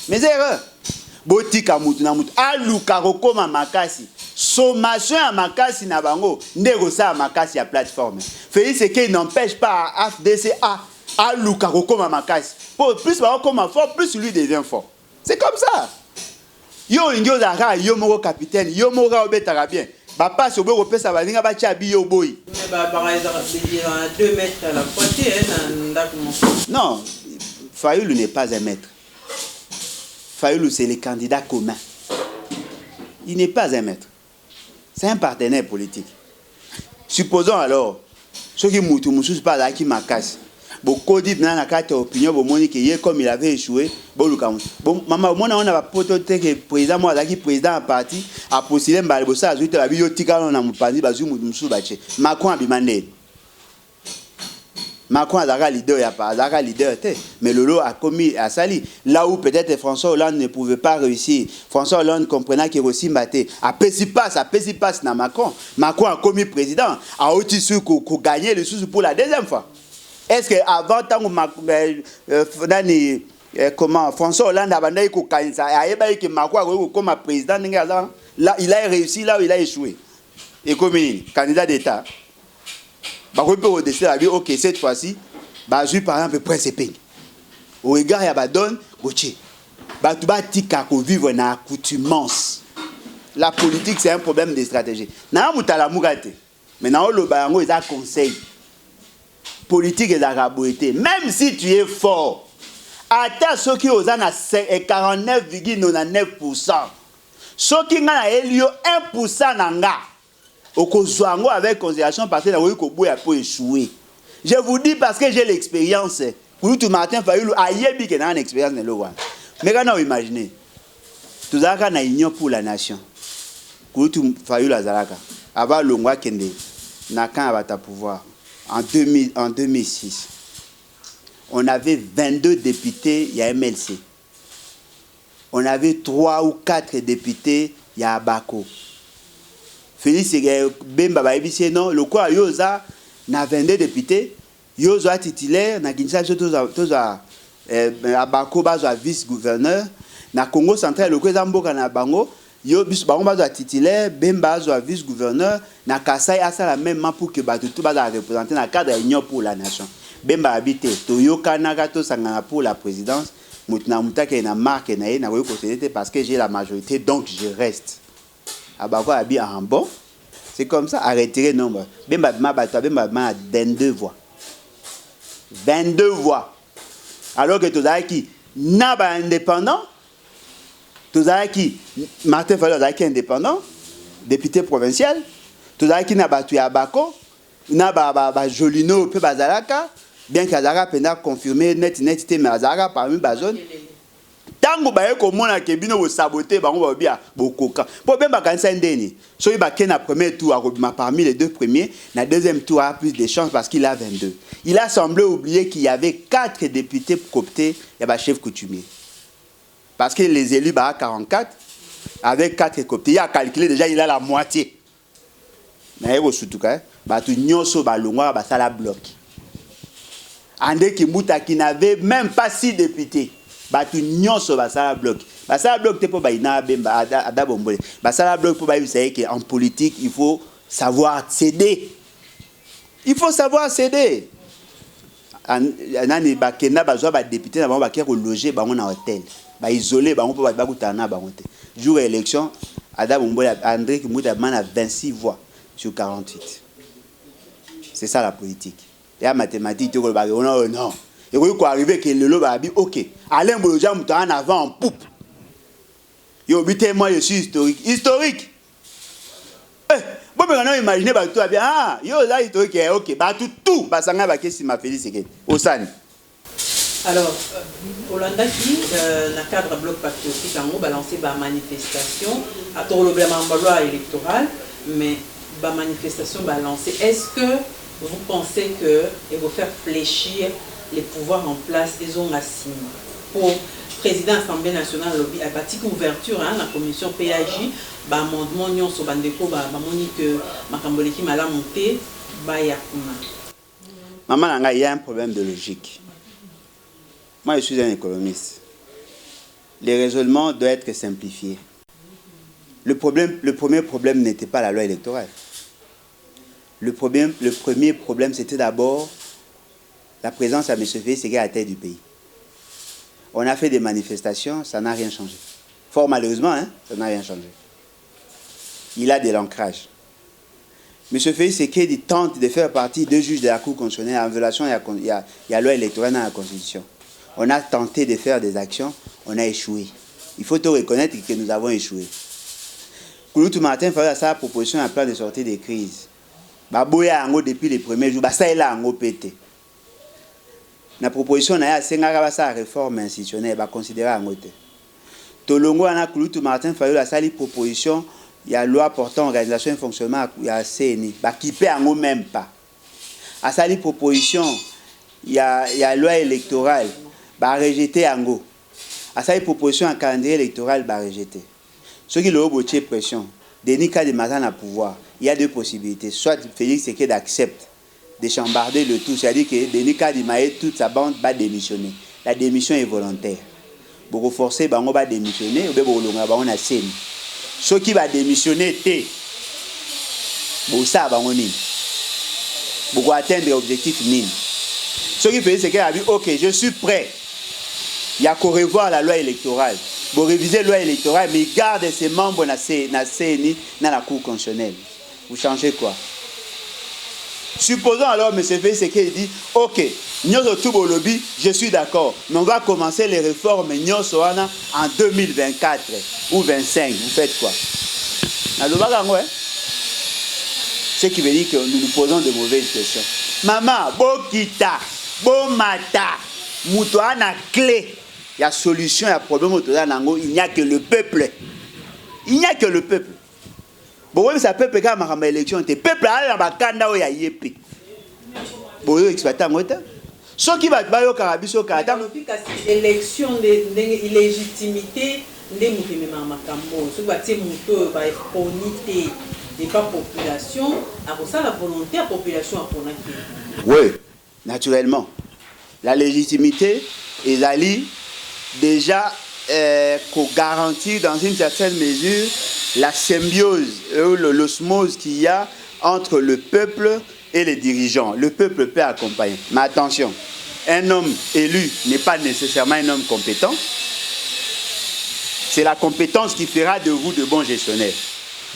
mais erreur botika mutu na mutu aluka kokoma makasi sommation ya makasi na bango ndeko sa makasi ya plateforme Félix Sekei n'empêche pas à FDCA aluka kokoma makasi plus ba kokoma fort plus lui devient fort c'est comme ça yo ingyo zaka yo moko capitaine yo moko obetaka bien ba passe obo kopesa balinga ba tia biyo boy mais ba ezaka à 2 mètres à la poitrine non Fayoulou n'est pas un maître. Fayoulou, c'est le candidat commun. Il n'est pas un maître. C'est un partenaire politique. Supposons alors, ceux qui moutou moussous pas là qui m'acassent. Beaucoup dit dans la carte opinion, comme il avait échoué. Bon, maman, moi on a pas que président moi qui président à parti a postulé Mbalbosa ajoute la biotika on a mupandi bazu moussous bache. Macron a bimandé. Macron a leader, a leader, mais Lolo a commis à Sali. Là où peut-être François Hollande ne pouvait pas réussir. François Hollande comprenait qu'il aussi batté. À Pessipas dans Macron. Macron a commis président. A aussi su qu'on gagnait le sous pour la deuxième fois. Est-ce qu'avant, comment François Hollande a bandé qu'on gagne ça, que Macron a comme président, là, il a réussi, là où il a échoué. Et comme candidat d'État. Ok, cette fois-ci, par exemple, Prince Peng. Au regard, il y a donne, vivre dans l'accoutumance. La politique, c'est un problème de stratégie. Mais dans le barango, il y a un conseil. Politique est araboité. Même si tu es fort, attends ceux qui ont 49,99%. Ceux qui ont 1% n'anga. Avec considération parce que la a peut échouer. Je vous dis parce que j'ai l'expérience. Pour tout matin, Fayoulou a yebi que dans l'expérience de l'Owan. Mais quand on imagine, tout ça a union pour la nation. Pour tout Fayoulou Azalaka, avant l'Ongwa Kende, n'a qu'un à pouvoir. En 2006, on avait 22 députés, il y a MLC. On avait 3 ou 4 députés, il y a Abako. Félix Bemba Baibisi non le quoi yoza na 22 députés yoza titulaire na Kinshasa toza Abako bazo vice-gouverneur na Congo central le quoi mboka na bango yo bis bango bazo titulaire Bemba bazo vice-gouverneur na Kasai asala même pour que bato tout bazo représenter na cadre union pour la nation Bemba habité toyoka na gato sangana pour la présidence mutna mutaka na marque na ye na ko côté parce que j'ai la majorité donc je reste. Abako a bien en bon. C'est comme ça, à retirer le nombre. Bemba a 22 voix. 22 voix. Alors que Tozaki n'a pas indépendant. Tozaki, Martin Fayot a indépendant, député provincial. Tozaki n'a pas tué Abako. N'a pas Jolino, peu Bazalaka. Bien qu'Azara peine confirmer net, mais Azara parmi Bazon. Tango baye ko mona ke bino bo saboter bango ba bia bokoka po bemba kanisa ndeni so iba kena premier tour a parmi les deux premiers na deuxième tour a plus de chances parce qu'il a 22 il a semblé oublier qu'il y avait 4 députés cooptés et ba chef coutumier parce que les élus ba 44 avec 4 cooptés il a calculé déjà il a la moitié na yebo sutuka ba tu nyoso ba longwa ba sala bloc ande Kimbuta qui n'avait même pas 6 députés. Batu nyonso basala bloc. Basala bloc te po baina bemba ada bombole. Basala bloc po ba savez que en politique il faut savoir céder. Il faut savoir céder. Nani bakena bazwa ba député na bango ba ko loger bango na hôtel. Ba isoler bango po ba kutana bango te. Jour élection ada bombole André Kimbuta a 26 voix sur 48. C'est ça la politique. Et la mathématique tu ba non. Et vous arrivez que le lot va dire ok Alain Boloja mouton en avant en poupe yo bité moi je suis historique bon mais on imaginer ba tout bien ah yo là historique ok ba tout ba sanga ba kesi ma Félix Sekei Osani. Alors Olanda qui na cadre bloc patriotique en balancé ba manifestation à tout le problème en loi électorale mais ba manifestation balancé est-ce que vous pensez que et vous faire fléchir les pouvoirs en place, ils ont assigné. pour président de l'Assemblée nationale lobby a bâti ouverture la commission PAJ amendement nyonso bandeko bamoni que makamboleki mala monté ba yakuna. Maman Nanga, il y a un problème de logique. Moi je suis un économiste. Les raisonnements doivent être simplifiés. Le premier problème n'était pas la loi électorale. Le premier problème, c'était d'abord la présence à M. Félix Ségué à la tête du pays. On a fait des manifestations, ça n'a rien changé. Fort malheureusement, ça n'a rien changé. Il a de l'ancrage. M. Félix Ségué tente de faire partie de juges de la Cour constitutionnelle. En violation, il y a la loi électorale dans la Constitution. On a tenté de faire des actions, on a échoué. Il faut tout reconnaître que nous avons échoué. Kouloutou Martin faisait sa proposition en plan de sortie des crises. Baboya ango depuis les premiers jours, ça il a ango pété. La proposition n'a pas sa réforme institutionnelle, va considérer ango té. Tolongo ana Kouloutou Martin faisait la salle proposition, il y a loi portant organisation et fonctionnement, il y a CNI, bah qui paie ango même pas. À salle proposition, il y a loi électorale, bah rejeter ango. À salle proposition en calendrier électoral, bah rejeter. Ceux qui l'ont boté pression, Denis Kadi Mazan à pouvoir, il y a deux possibilités. Soit Félix Ségué accepte de chambarder le tout, c'est-à-dire que Denis Kadi Maé, toute sa bande va démissionner. La démission est volontaire. Beaucoup forcer, on va démissionner, ou bien on a scène. Ceux qui va démissionner, ça va beaucoup atteindre l'objectif nul. Ceux qui Félix Ségué a dit, ok, je suis prêt. Il y a qu'à revoir la loi électorale. Pour réviser la loi électorale, mais garde ses membres dans la Cour constitutionnelle. Vous changez quoi? Supposons alors M. Félix Ségué dit, ok, nous tout au lobby, je suis d'accord, mais on va commencer les réformes en 2024 ou 2025. Vous faites quoi? Ce qui veut dire que nous nous posons de mauvaises questions. Maman, Bokita, Bomata, Moutouana clé. Il y a solution, il y a problème autour de Nango, il n'y a que le peuple. Il n'y a que le peuple. Bon, oui, ça peuple quand on a élection, le peuple a la kanda où il y a yépi. Bon, oui, exploiter un mot. Ce qui va être au Carabis au Canada. L'élection d'illégitimité, les mouvements Makambo, ce qui va être moto, va être bonité des populations, après ça, la volonté de la population à prendre. Oui, naturellement. La légitimité est la déjà qu'on garantit dans une certaine mesure la symbiose, l'osmose qu'il y a entre le peuple et les dirigeants. Le peuple peut accompagner. Mais attention, un homme élu n'est pas nécessairement un homme compétent. C'est la compétence qui fera de vous de bons gestionnaires.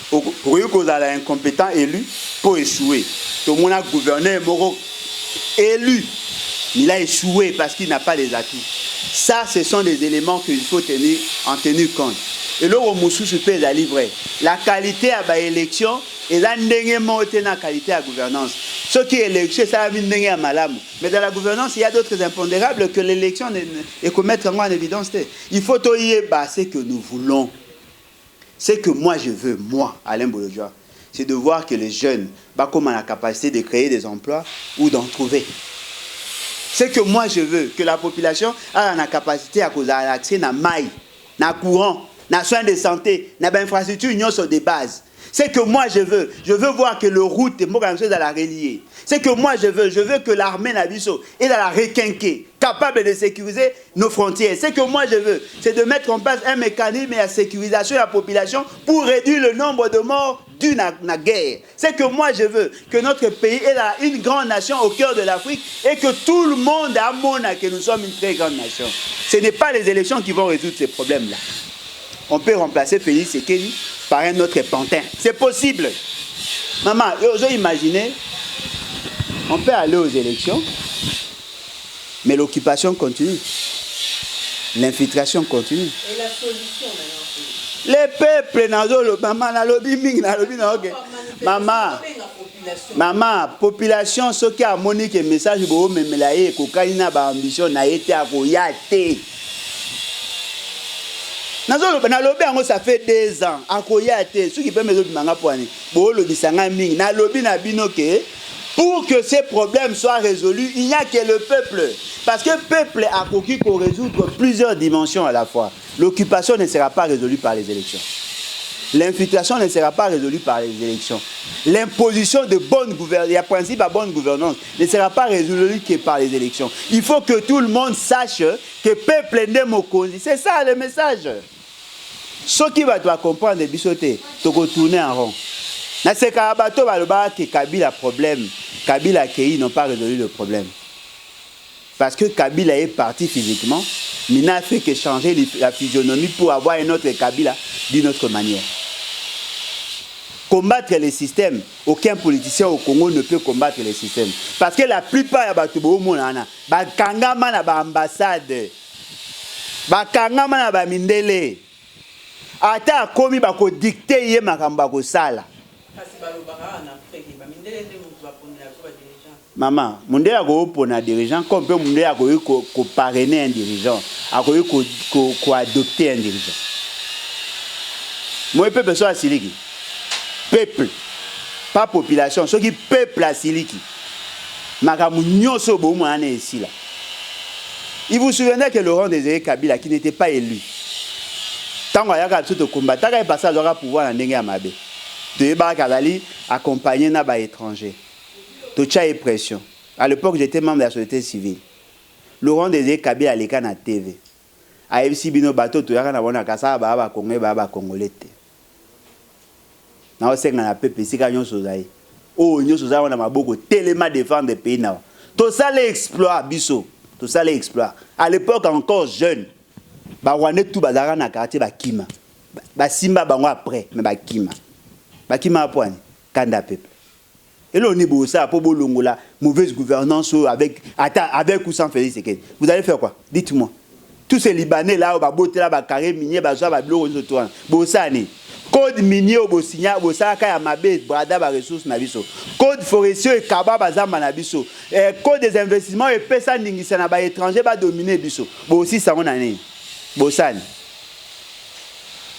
Pour que vous avez un compétent élu, pour échouer. Tout le monde a gouverné, élu. Il a échoué parce qu'il n'a pas les atouts. Ça, ce sont des éléments qu'il faut en tenir compte. Et là, on peut la livrer. La qualité à l'élection et la qualité à la gouvernance. Ce qui est élection, ça va malam. Mais dans la gouvernance, il y a d'autres impondérables que l'élection et qu'on mette en évidence. Il faut ce que nous voulons. Ce que moi je veux, moi, Alain Bolodjoa, c'est de voir que les jeunes, comme on a la capacité de créer des emplois ou d'en trouver. C'est que moi je veux que la population a la capacité à avoir accès à maille, à courant, à soins de santé, à infrastructures sur des bases. C'est que moi je veux voir que le route est dans la relier. C'est que moi je veux que l'armée Nabiso est dans la requinquer, capable de sécuriser nos frontières. C'est que moi je veux, c'est de mettre en place un mécanisme de sécurisation de la population pour réduire le nombre de morts d'une guerre. C'est que moi je veux que notre pays est une grande nation au cœur de l'Afrique et que tout le monde a montré que nous sommes une très grande nation. Ce n'est pas les élections qui vont résoudre ces problèmes-là. On peut remplacer Félix Ségué par un autre pantin. C'est possible. Maman, vous imaginez, on peut aller aux élections, mais l'occupation continue. L'infiltration continue. Et la solution maintenant? Les peuples, maman, population, ce qui a monique et message, mais la cocaïne a ambition, n'a été à Koyate. Ça fait 2 ans. À Koyate, ceux qui peuvent me dire que je suis Pour que ces problèmes soient résolus, il n'y a que le peuple. Parce que le peuple a conquis pour résoudre plusieurs dimensions à la fois. L'occupation ne sera pas résolue par les élections. L'infiltration ne sera pas résolue par les élections. L'imposition de bonne gouvernance, il y a principe à bonne gouvernance, ne sera pas résolue que par les élections. Il faut que tout le monde sache que le peuple n'est pas. C'est ça le message. Ce qui va comprendre des bissotés, tu vas tourner en rond. Dans ce cas, que Kabila a problème, Kabila et n'ont pas résolu le problème. Parce que Kabila est parti physiquement, mais n'a fait que changer la physionomie pour avoir un autre Kabila d'une autre manière. Combattre les systèmes, aucun politicien au Congo ne peut combattre les systèmes. Parce que la plupart de Batubo Monana, Bakangama na ba ambassade, Bakangama na ba mindele, ata komi bako dicter ye makamba ko sala. Maman, Mundé a pour un dirigeant, comme peut Mundé a parrainer un dirigeant, a adopter un dirigeant. Moi, peuple soit à Siliki. Peuple, pas population, ce qui peuple à Siliki. Makamounio Sobo Mouane ici là. Il vous souvenez que Laurent Désiré Kabila, qui n'était pas élu, tant qu'il y a tout combat, tant qu'il est passé à pouvoir en Nengue Amabe. De Bakazali accompagné d'un étranger. Tout ça est pression. À l'époque, j'étais membre de la société civile. Laurent Désiré Kabila à l'écran à TV. À FC Bino Bateau, tout le monde a dit Baba Congolais, Baba Congolais. Nous sommes dans la PPC, nous sommes là. Oh, nous sommes là, on a beaucoup tellement défendre des pays. Tout ça, l'exploit, Bisso. Tout ça, l'exploit. À l'époque, encore jeune, on est tout bazar dans le quartier, Bakima. Simba, après, mais Bakima. Bakima point, Kanda peuple. Et là, on est ça pour Bolongola, mauvaise gouvernance avec ou sans Félix Sekedi. Vous allez faire quoi? Dites-moi. Tous ces Libanais là, baboté là, carré minier, bazoa, bablo, Bossani. Code minier au Bossigna, Bossaka, Yamabe, Brada, ressources Nabiso. Code forestier et Kaba, Bazama Nabiso. Code des investissements et Pessa Ningisana, étranger, va dominer Biso. Bossi, ça on a né. Bossani.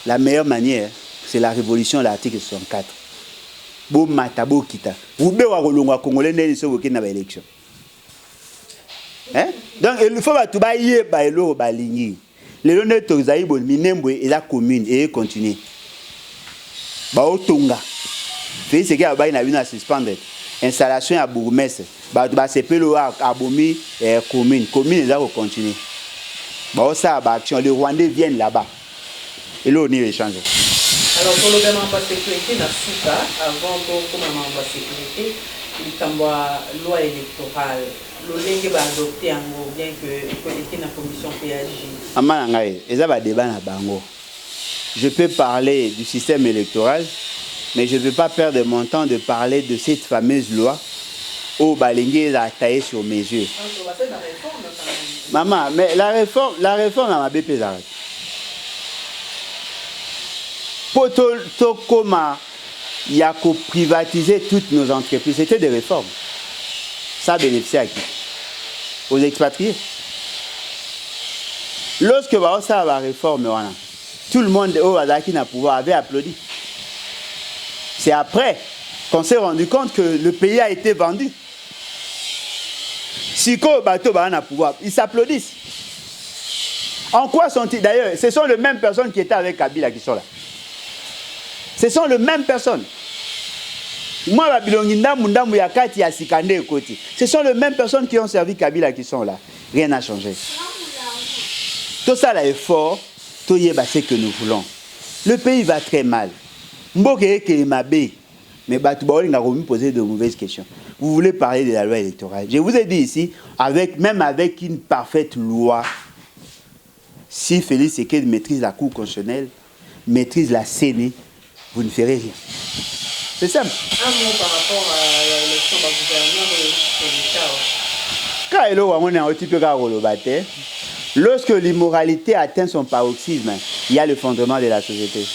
La meilleure manière, c'est la révolution de l'article 64. Bo matabo kita. Vous be wa kolongwa congolais ne so na ba élection. Hein? Donc il faut ba tuba yé ba elo ba lingi. Les honnêtes tozaï bon minembo et la commune et continuer. Ba otonga. Fait ce qui a ba na bina suspended. Installation à bourgmestre. Ba sepelo a abomi commune les a continuer. Ba ça ba action les Rwandais viennent là-bas. Et là on y échange. Alors, pour le gouvernement de sécurité, avant de gouvernement de sécurité, il y a une loi électorale. Le lingue va adopter en gros, bien que la commission PAJ. Amanangaï, il y a un débat na bango. Je peux parler du système électoral, mais je ne veux pas perdre mon temps de parler de cette fameuse loi où Balingue a taillé sur mes yeux. Maman, mais la réforme à ma BP arrête. Pour tout comment il y a qu'à privatiser toutes nos entreprises, c'était des réformes. Ça bénéficie à qui? Aux expatriés. Lorsque ça va réforme, tout le monde au Azaki n'a pouvoir avait applaudi. C'est après qu'on s'est rendu compte que le pays a été vendu. Si bateau n'a pouvoir, ils s'applaudissent. En quoi sont-ils? D'ailleurs, ce sont les mêmes personnes qui étaient avec Kabila qui sont là. Ce sont les mêmes personnes. Moi, ce sont les mêmes personnes qui ont servi Kabila qui sont là. Rien n'a changé. Tout ça là est fort. Tout y est ce que nous voulons. Le pays va très mal. Mais vous poser de mauvaises questions. Vous voulez parler de la loi électorale. Je vous ai dit ici, même avec une parfaite loi, si Félix Sekedi maîtrise la Cour constitutionnelle, maîtrise la CENI, vous ne ferez rien. C'est simple. Un mot par rapport à l'élection du gouvernement. Lorsque l'immoralité atteint son paroxysme, il y a le fondement de la société.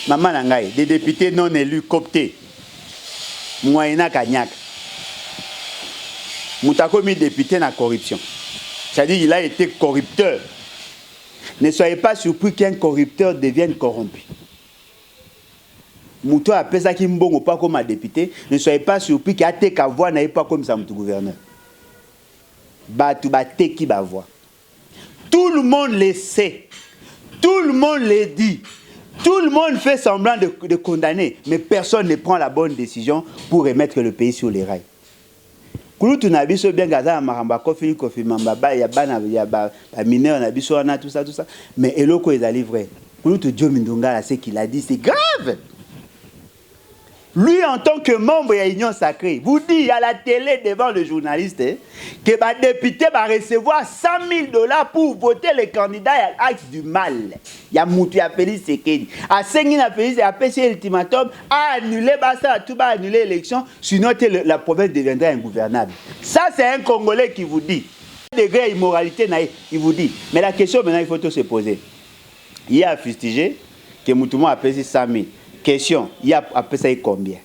Maman Nangaï, des députés non élus cooptés. Moyena Kanyak. Moutakomi député na corruption. C'est-à-dire qu'il a été corrupteur. Ne soyez pas surpris qu'un corrupteur devienne corrompu. Mouto a pesé qui mbongo pas comme un député, ne soyez pas surpris qu'il y a des voix n'aille pas comme ça mon gouverneur. Batu baté qui va voir. Tout le monde le sait. Tout le monde le dit. Tout le monde fait semblant de condamner, mais personne ne prend la bonne décision pour remettre le pays sur les rails. Kulutu na biso bien gaza maramba kofi mamba ya bana ya ba mineur na biso na tout ça. Mais eloko ezali vrai. Kulutu Joe Mindonga ce qu'il a dit c'est grave. Lui, en tant que membre de l'Union sacrée, vous dit à la télé devant le journaliste que le député va recevoir $100 000 pour voter les candidats à l'acte du mal. Il y a Moutou à Félix Sekedi. À Sengi à Félix, à PC ultimatum, à annuler, tout va annuler l'élection, sinon la province deviendrait ingouvernable. Ça, c'est un Congolais qui vous dit. Degré immoralité, il vous dit. Mais la question maintenant, il faut tout se poser. Il y a fustigé que Moutou a payé 100 000. Question, il y a appelé ça combien?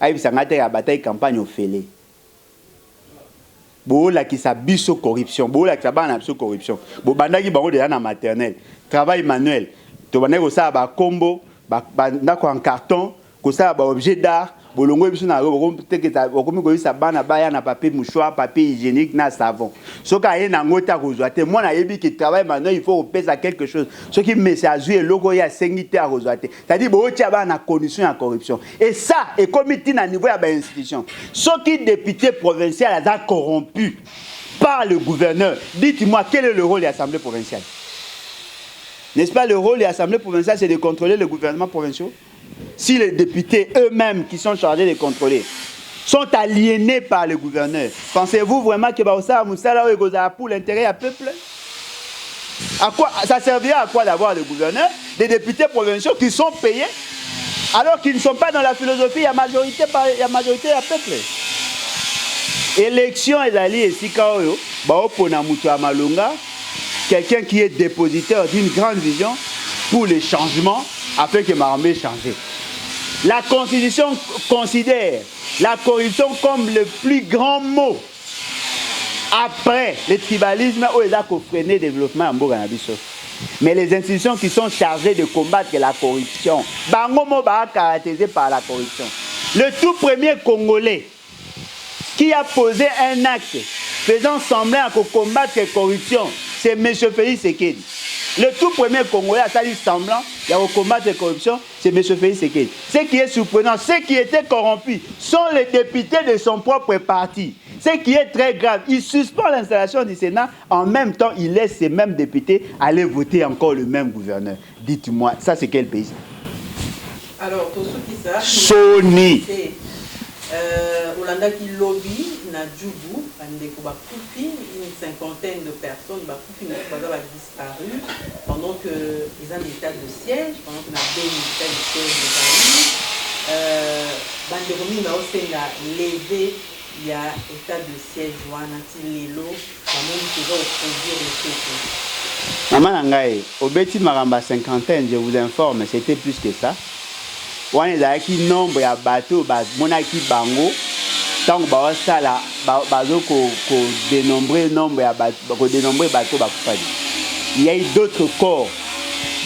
Aïe, ça a été la bataille campagne au félé. Bola qui s'abuse corruption, bola qui s'abuse corruption. Bobanda qui baro déjà dans maternelle. Travail manuel. Tu vas négocier à combo, en carton, que ça ba objet d'art. Bolongo biso na peut-être que ça okomi ko isa bana baya na papier mouchoir, papier hygiénique na savon. Soka ye na ngota kozwate. Moi na yebi qui travaille maintenant, il faut repéser à quelque chose. Ce qui me c'est azui logo ya sengité à kozwate. C'est-à-dire bo tia ba na condition à corruption. Et ça est comité na niveau ya ba institution. Ce qui député provincial a corrompu par le gouverneur. Dites-moi quel est le rôle de l'Assemblée provinciale? N'est-ce pas le rôle de l'Assemblée provinciale c'est de contrôler le gouvernement provincial? Si les députés eux-mêmes qui sont chargés de contrôler sont aliénés par le gouverneur, pensez-vous vraiment que pour l'intérêt du peuple? À quoi, ça servira à quoi d'avoir le gouverneur? Des députés provinciaux qui sont payés alors qu'ils ne sont pas dans la philosophie, il y a majorité du peuple. Élection et Ali et Sikaoyo, quelqu'un qui est dépositaire d'une grande vision pour les changements afin que Maramé change. La Constitution considère la corruption comme le plus grand mot après le tribalisme où il a freiné le développement en Boganabiso. Mais les institutions qui sont chargées de combattre la corruption, Bangomo va caractérisé par la corruption. Le tout premier Congolais qui a posé un acte faisant semblant à combattre la corruption, c'est M. Félix Sekedi. Le tout premier Congolais à salir semblant de combattre la corruption, c'est M. Félix Sekedi. Ce qui est surprenant, ceux qui étaient corrompus sont les députés de son propre parti. Ce qui est très grave, il suspend l'installation du Sénat, en même temps il laisse ces mêmes députés aller voter encore le même gouverneur. Dites-moi, ça c'est quel pays? Alors, pour ceux qui savent, Sony. Olanda qui lobby na Djoubou, une cinquantaine de personnes ont disparu pendant qu'ils ont des états de siège, pendant qu'on a des états de siège de Paris. Banderomi na osenga levé, il y a état de siège wanati lelo, vraiment qui va produire le fait. Maman Nangaï, au Betty Maramba cinquantaine, je vous informe, c'était plus que ça. On est là qui nombre ya bateau monaki bango tant ba sala bazo ko dénombrer nombre ya bateau dénombrer bateau ba kufadi. Il y a eu d'autres corps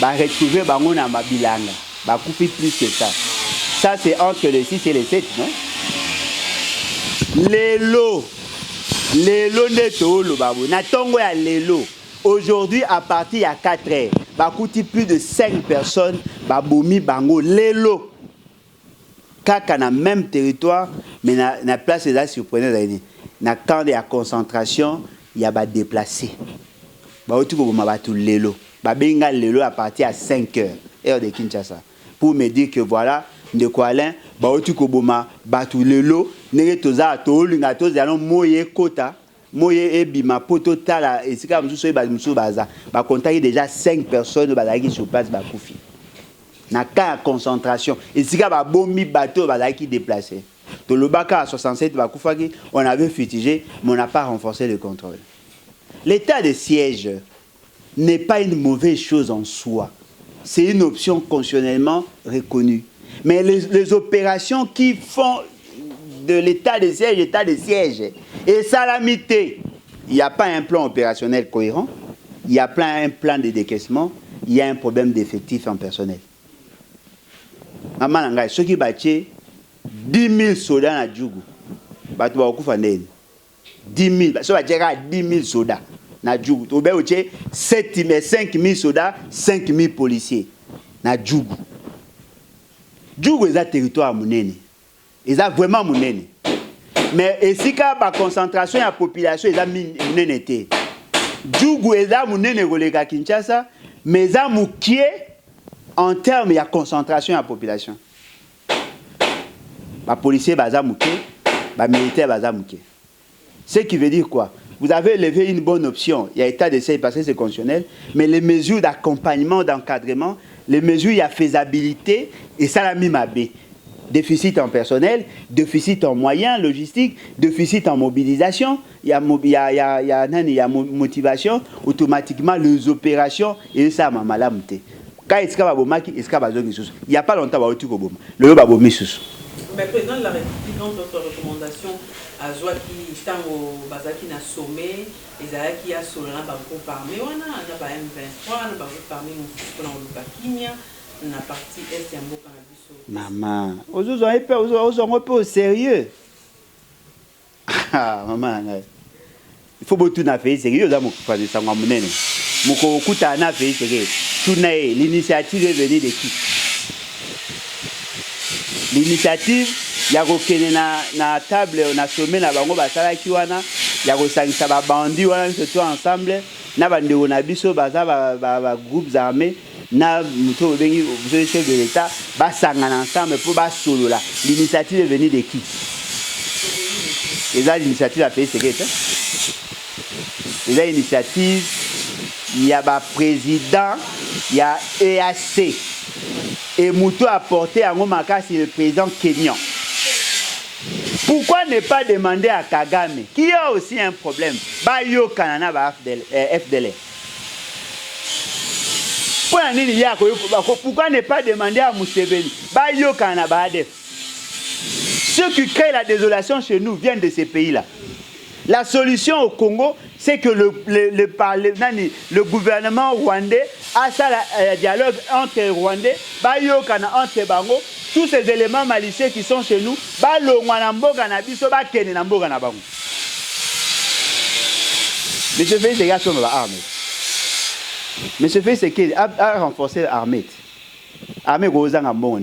ba retrouver bango na mabilanga ba kufi plus que ça. Ça c'est entre le 6 et le 7 non? Lelo neto lo babo na tongo ya lelo. Aujourd'hui à partir à 4 heures ba kuti plus de 5 personnes ba bomi bango lelo. Kaka na même territoire, mais na place là surprenant na camp de concentration, il y a ba déplacé. Ba otu ko ma batu lelo. Ba benga lelo à partir à 5 heures heure de Kinshasa. Pour me dire que voilà, Ndekwalin, ba otu ko boma batu lelo, nenge toza to linga to zalon moye kota, moye ebima poto tala et sika mususo ba mususo baza. Ba contacter déjà 5 personnes ba qui sur place ba kufi. Na cas de concentration et si ba bombi bateau ba qui déplacé to le baka à 67 ba kufaki on avait futigé mais on n'a pas renforcé le contrôle. L'état de siège n'est pas une mauvaise chose en soi, c'est une option constitutionnellement reconnue, mais les opérations qui font de l'état de siège et salamité, il n'y a pas un plan opérationnel cohérent, il y a un plan de décaissement, il y a un problème d'effectif en personnel. Maman nanga ceux qui baché 10 000 soldats na Djougou. Batu ba okufa ndeni. 10 000, so ba djeka 10 000 soldats na Djougou. To be oche 5 000 soldats, 5 000 policiers na Djougou. Djougou est un territoire monene. Ils ont vraiment monene. Mais ici quand la concentration de la population est monene été. Djougou est là monene kolega Kinshasa, mais ça moukié en termes de concentration de la population. Les policiers baza mouké, les militaires baza mouké. Ce qui veut dire quoi? Vous avez levé une bonne option. Il y a état d'essai parce que c'est constitutionnel, mais les mesures d'accompagnement, d'encadrement, les mesures, il y a faisabilité et ça l'a mis ma B. Déficit en personnel, déficit en moyens logistiques, déficit en mobilisation, il y a motivation, automatiquement les opérations et ça m'a mal amouté. Quand il n'y a pas longtemps, le mais président de la République, dans d'autres recommandations, à Zoa qui est au Bazaki na sommet, les Aïe qui a sur l'un banco parmi, on a M23, on a parmi mon fils pour l'Olukakinia, on a parti Est et Ambo Canabiso. Maman, aux un peu au sérieux. Ah, maman, il faut beaucoup de faire sérieux dans mon frère de Sangamounen. Mon cocuta n'a fait sérieux. L'initiative est venue de qui? L'initiative, il y a na table, on a sommé na bango basala kiwana, il y a sangisa ba bandi wana surtout ensemble, na bande on a biso baza ba groupes armés, na muto bengi chef de l'État, ba sangana ensemble pour ba solo là. L'initiative est venue de qui? Et là l'initiative a fait secret. Et là l'initiative, il y a ba président, il y a EAC. Et Mouto a porté à Ngomaka sur le président kenyan. Pourquoi ne pas demander à Kagame, qui a aussi un problème, Bayo Kanana FDL. Pourquoi ne pas demander à Museveni, Bayo Kanana ADF. Ceux qui créent la désolation chez nous viennent de ces pays-là. La solution au Congo, c'est que le gouvernement rwandais a ça le dialogue entre Rwandais, entre Bango, tous ces éléments malicieux qui sont chez nous, Monsieur Félix, les gars sont armés. Monsieur Félix, c'est qu'il a renforcé l'armée. L'armée Gozang a bon.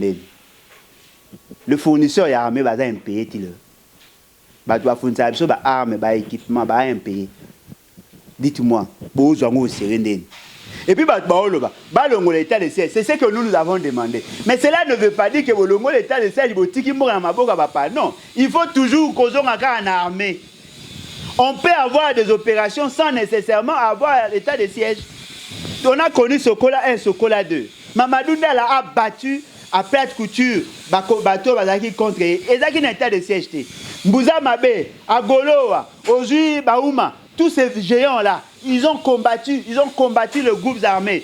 Le fournisseur est armé, il a un pays. Bah, tu vas fournir des armes, des équipements, un pays. Dites-moi, et puis, l'état de siège, c'est ce que nous avons demandé. Mais cela ne veut pas dire que l'état de siège, non. Il faut toujours qu'on ait en armée. On peut avoir des opérations sans nécessairement avoir l'état de siège. On a connu Sokola 1, Sokola 2. Mamadou Ndala a battu à plate couture, bateau contre et ça qui n'est pas de siège. Mbouza Mabe, Agoloa, Ozui Baouma, tous ces géants-là, ils ont combattu le groupe armé.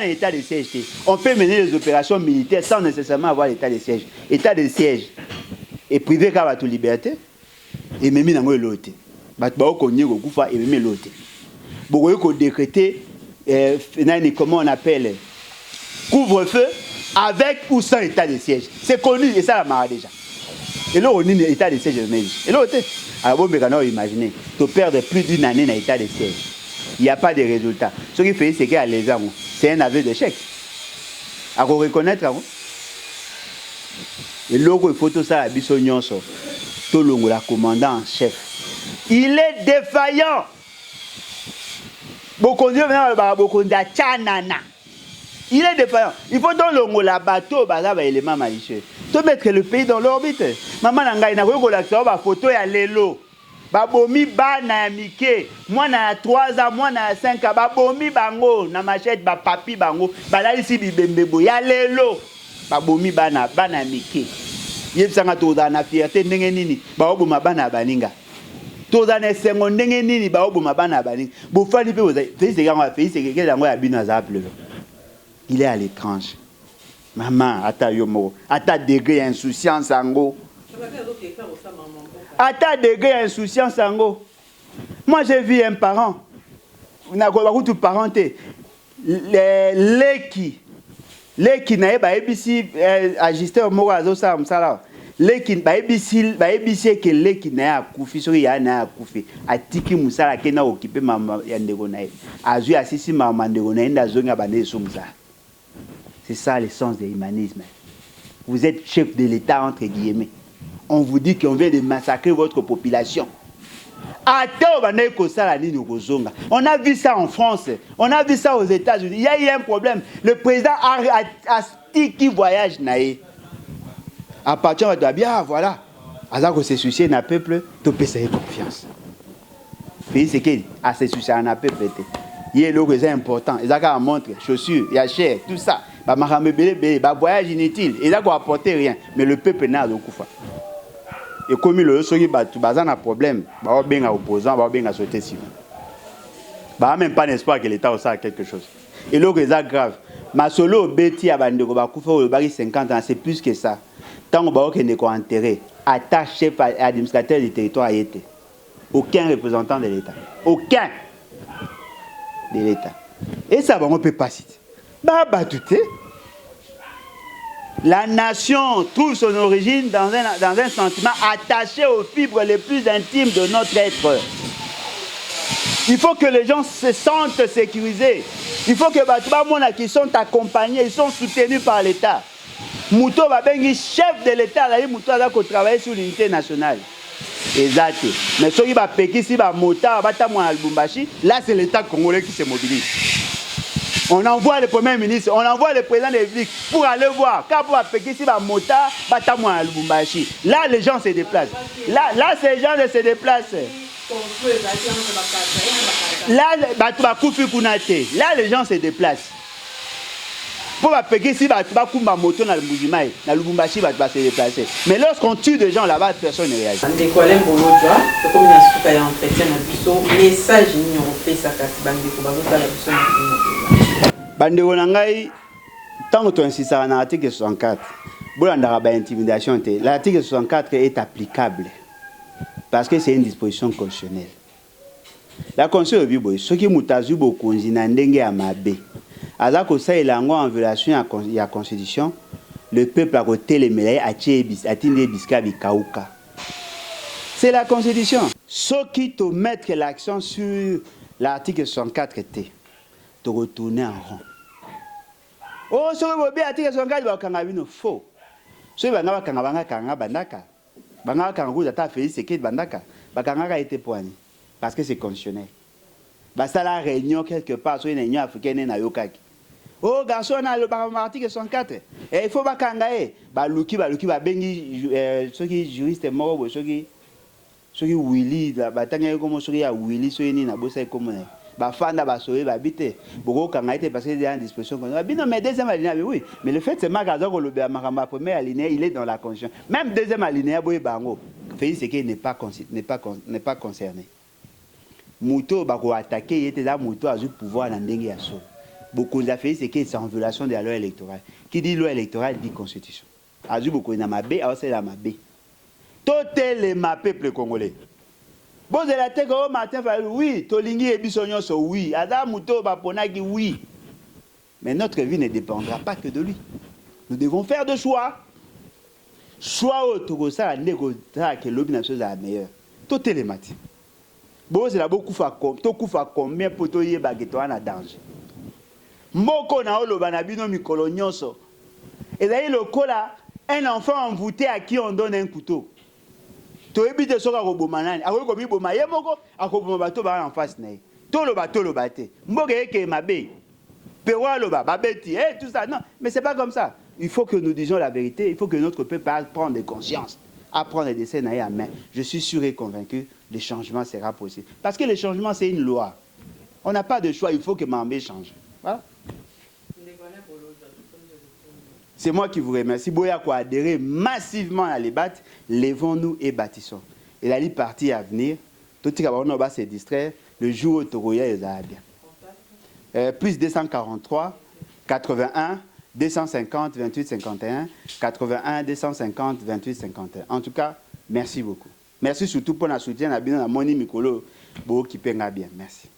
L'état de siège. On peut mener les opérations militaires sans nécessairement avoir l'état de siège. État de siège est privé car la liberté et même dans le lot. Et même l'autre. Beaucoup décréter, comment on appelle, couvre-feu avec ou sans état de siège. C'est connu et ça la marre déjà. Et là, on a un état de siège. Et là, alors, vous imaginez, tu perds plus d'une année dans l'état de siège. Il n'y a pas de résultat. Ce qui fait, c'est qu'il les armes. C'est un aveu d'échec. À reconnaître. Et là, il faut tout ça, la bisognon, tout le commandant en chef. Il est défaillant. Il est défaillant. Il faut donc le bateau, élément malicieux. Tu mettre le pays dans l'orbite. Maman n'a pas photo ya lelo. Babomi bana mike. Moi na 3 ans, moi na 5 ans. Babomi bango na machette ba papi bango. Balali si bibembebo ya lelo. Babomi bana mike. Yebsanga toza na fierté ndenge nini. Baoboma bana baninga. Toza na sengo ndenge nini baoboma bana baninga. Bofani pe oza. Félix Sekanga Félix Sekanga yango ya bino azapple. Il est à l'étrange. Maman, ata yomo, ata degré insouciance ango. Ata degré insouciance ango. Moi j'ai vu un parent. On a tout parenté. Leki. Les qui n'aient pas ABC ajusté au mot à ça, ça les qui ba ABC que les qui n'aient accouché, sur y a n'a accouché. A tiki musala qui n'a occupé maman yandegonaï. A joué assisi maman yandegonaï dans zone abané soumza. C'est ça l'essence de l'humanisme. Vous êtes chef de l'État entre guillemets. On vous dit qu'on vient de massacrer votre population. On a vu ça en France, on a vu ça aux États-Unis. Il y a eu un problème. Le président a dit qu'il voyage. À partir de bien, voilà. Alors que c'est soucié d'un peuple, tu peux faire confiance. Pays c'est qu'il a se soucié d'un peuple. Il y a l'eau c'est important. Ils ont montré chaussures, il y a cher, tout ça. Voyage inutile. Ils n'ont apporté rien. Mais le peuple n'a pas de et comme le soki batu bazana un problème, ba benga opposant, ba benga sauter civil. Ba même pas l'espoir que l'État fasse quelque chose. Et là c'est grave. Ma solo beti abandeko ba kufa o bari 50 ans, c'est plus que ça. Tant ba okende ko enterrer, attaché chef administrateur du territoire été. Aucun représentant de l'État. Aucun de l'État. Et ça on peut pas citer. Ba batute. La nation trouve son origine dans un sentiment attaché aux fibres les plus intimes de notre être. Il faut que les gens se sentent sécurisés. Il faut que les gens qui sont accompagnés, ils sont soutenus par l'État. Mouto va bengi chef de l'État, là, Mouto va travailler sur l'unité nationale. Exact. Mais ceux qui va péquer si va mota, va à Lubumbashi, là c'est l'État congolais qui se mobilise. On envoie le Premier ministre, on envoie le président de la République pour aller voir. Quand on va péquer si va mota, va à Lubumbashi. Là les gens se déplacent. Là ces gens se déplacent. Là les gens se déplacent. Pour péquer si va kumba moto dans le Lubumbashi va se déplacer. Mais lorsqu'on tue des gens là-bas, personne ne réagit. Bandeko nangai tant que tu insistes à l'article 64, intimidation, l'article 64 est applicable parce que c'est une disposition constitutionnelle. La Constitution est ce qui mutazu beaucoup ndenge ya mabe. Azako ça il en violation à la Constitution, le peuple a côté les médailles a tinde biska bikauka. C'est la Constitution. Ce qui te mettre l'accent sur l'article 64 était de retourner en rond. Oh, ce que vous avez dit, c'est que faux. Ce que vous avez dit, parce que c'est constitutionnel. Ça la réunion quelque part, sur une réunion africaine, oh, garçon, on a l'article 64. Et il faut pas kangae. Luki, bengi, ceux qui juristes morts, ceux qui Willy, batanga comme ceux qui a Willy, ceux qui n'a bossé comme Bafanda basoé babité beaucoup quand a été passé dans disposition mais deuxième alinéa oui mais le fait c'est magasin que le ma première alinéa il est dans la constitution même deuxième alinéa boy bango fait c'est qu'il n'est pas concerné Mouto bako attaquer il était là Mouto a eu pouvoir dans ndenge ya so beaucoup de fait c'est que c'est en violation de la loi électorale qui dit loi électorale dit constitution a eu beaucoup na mabe a c'est la mabe totel les peuple congolais. Bon, de la tête au matin, oui, Tolingi et Bissonyon sont oui, Adam Mouto Baponagi, oui. Mais notre vie ne dépendra pas que de lui. Nous devons faire des choix. Choix au Togosa, négocier que l'objet est la meilleure. Tout est le matin. Bon, c'est là beaucoup de combien pour te y baguetter en danger. Moko na olo banabino mikolonyoso. Et d'ailleurs, le cola, un enfant envoûté à qui on donne un couteau. To ebite soka ko bomanani ako ko bi boma ye moko ako boma bato ba en face na to lo bate mboke eke mabe pewa lo ba babeti tout ça non mais c'est pas comme ça il faut que nous disions la vérité il faut que notre peuple prenne des consciences apprendre des scènes à main je suis sûr et convaincu le changement sera possible parce que le changement c'est une loi on n'a pas de choix il faut que Mambé change voilà. C'est moi qui vous remercie. Boya ko adhérer massivement à les battre, levons-nous et bâtissons. Et la partie à venir, tout ce qui va se distraire, le jour où Togoya est bien. Plus 243, 81, 250, 28, 51, 81, 250, 28, 51. En tout cas, merci beaucoup. Merci surtout pour notre soutien à Moni Mikolo, qui paie bien. Merci.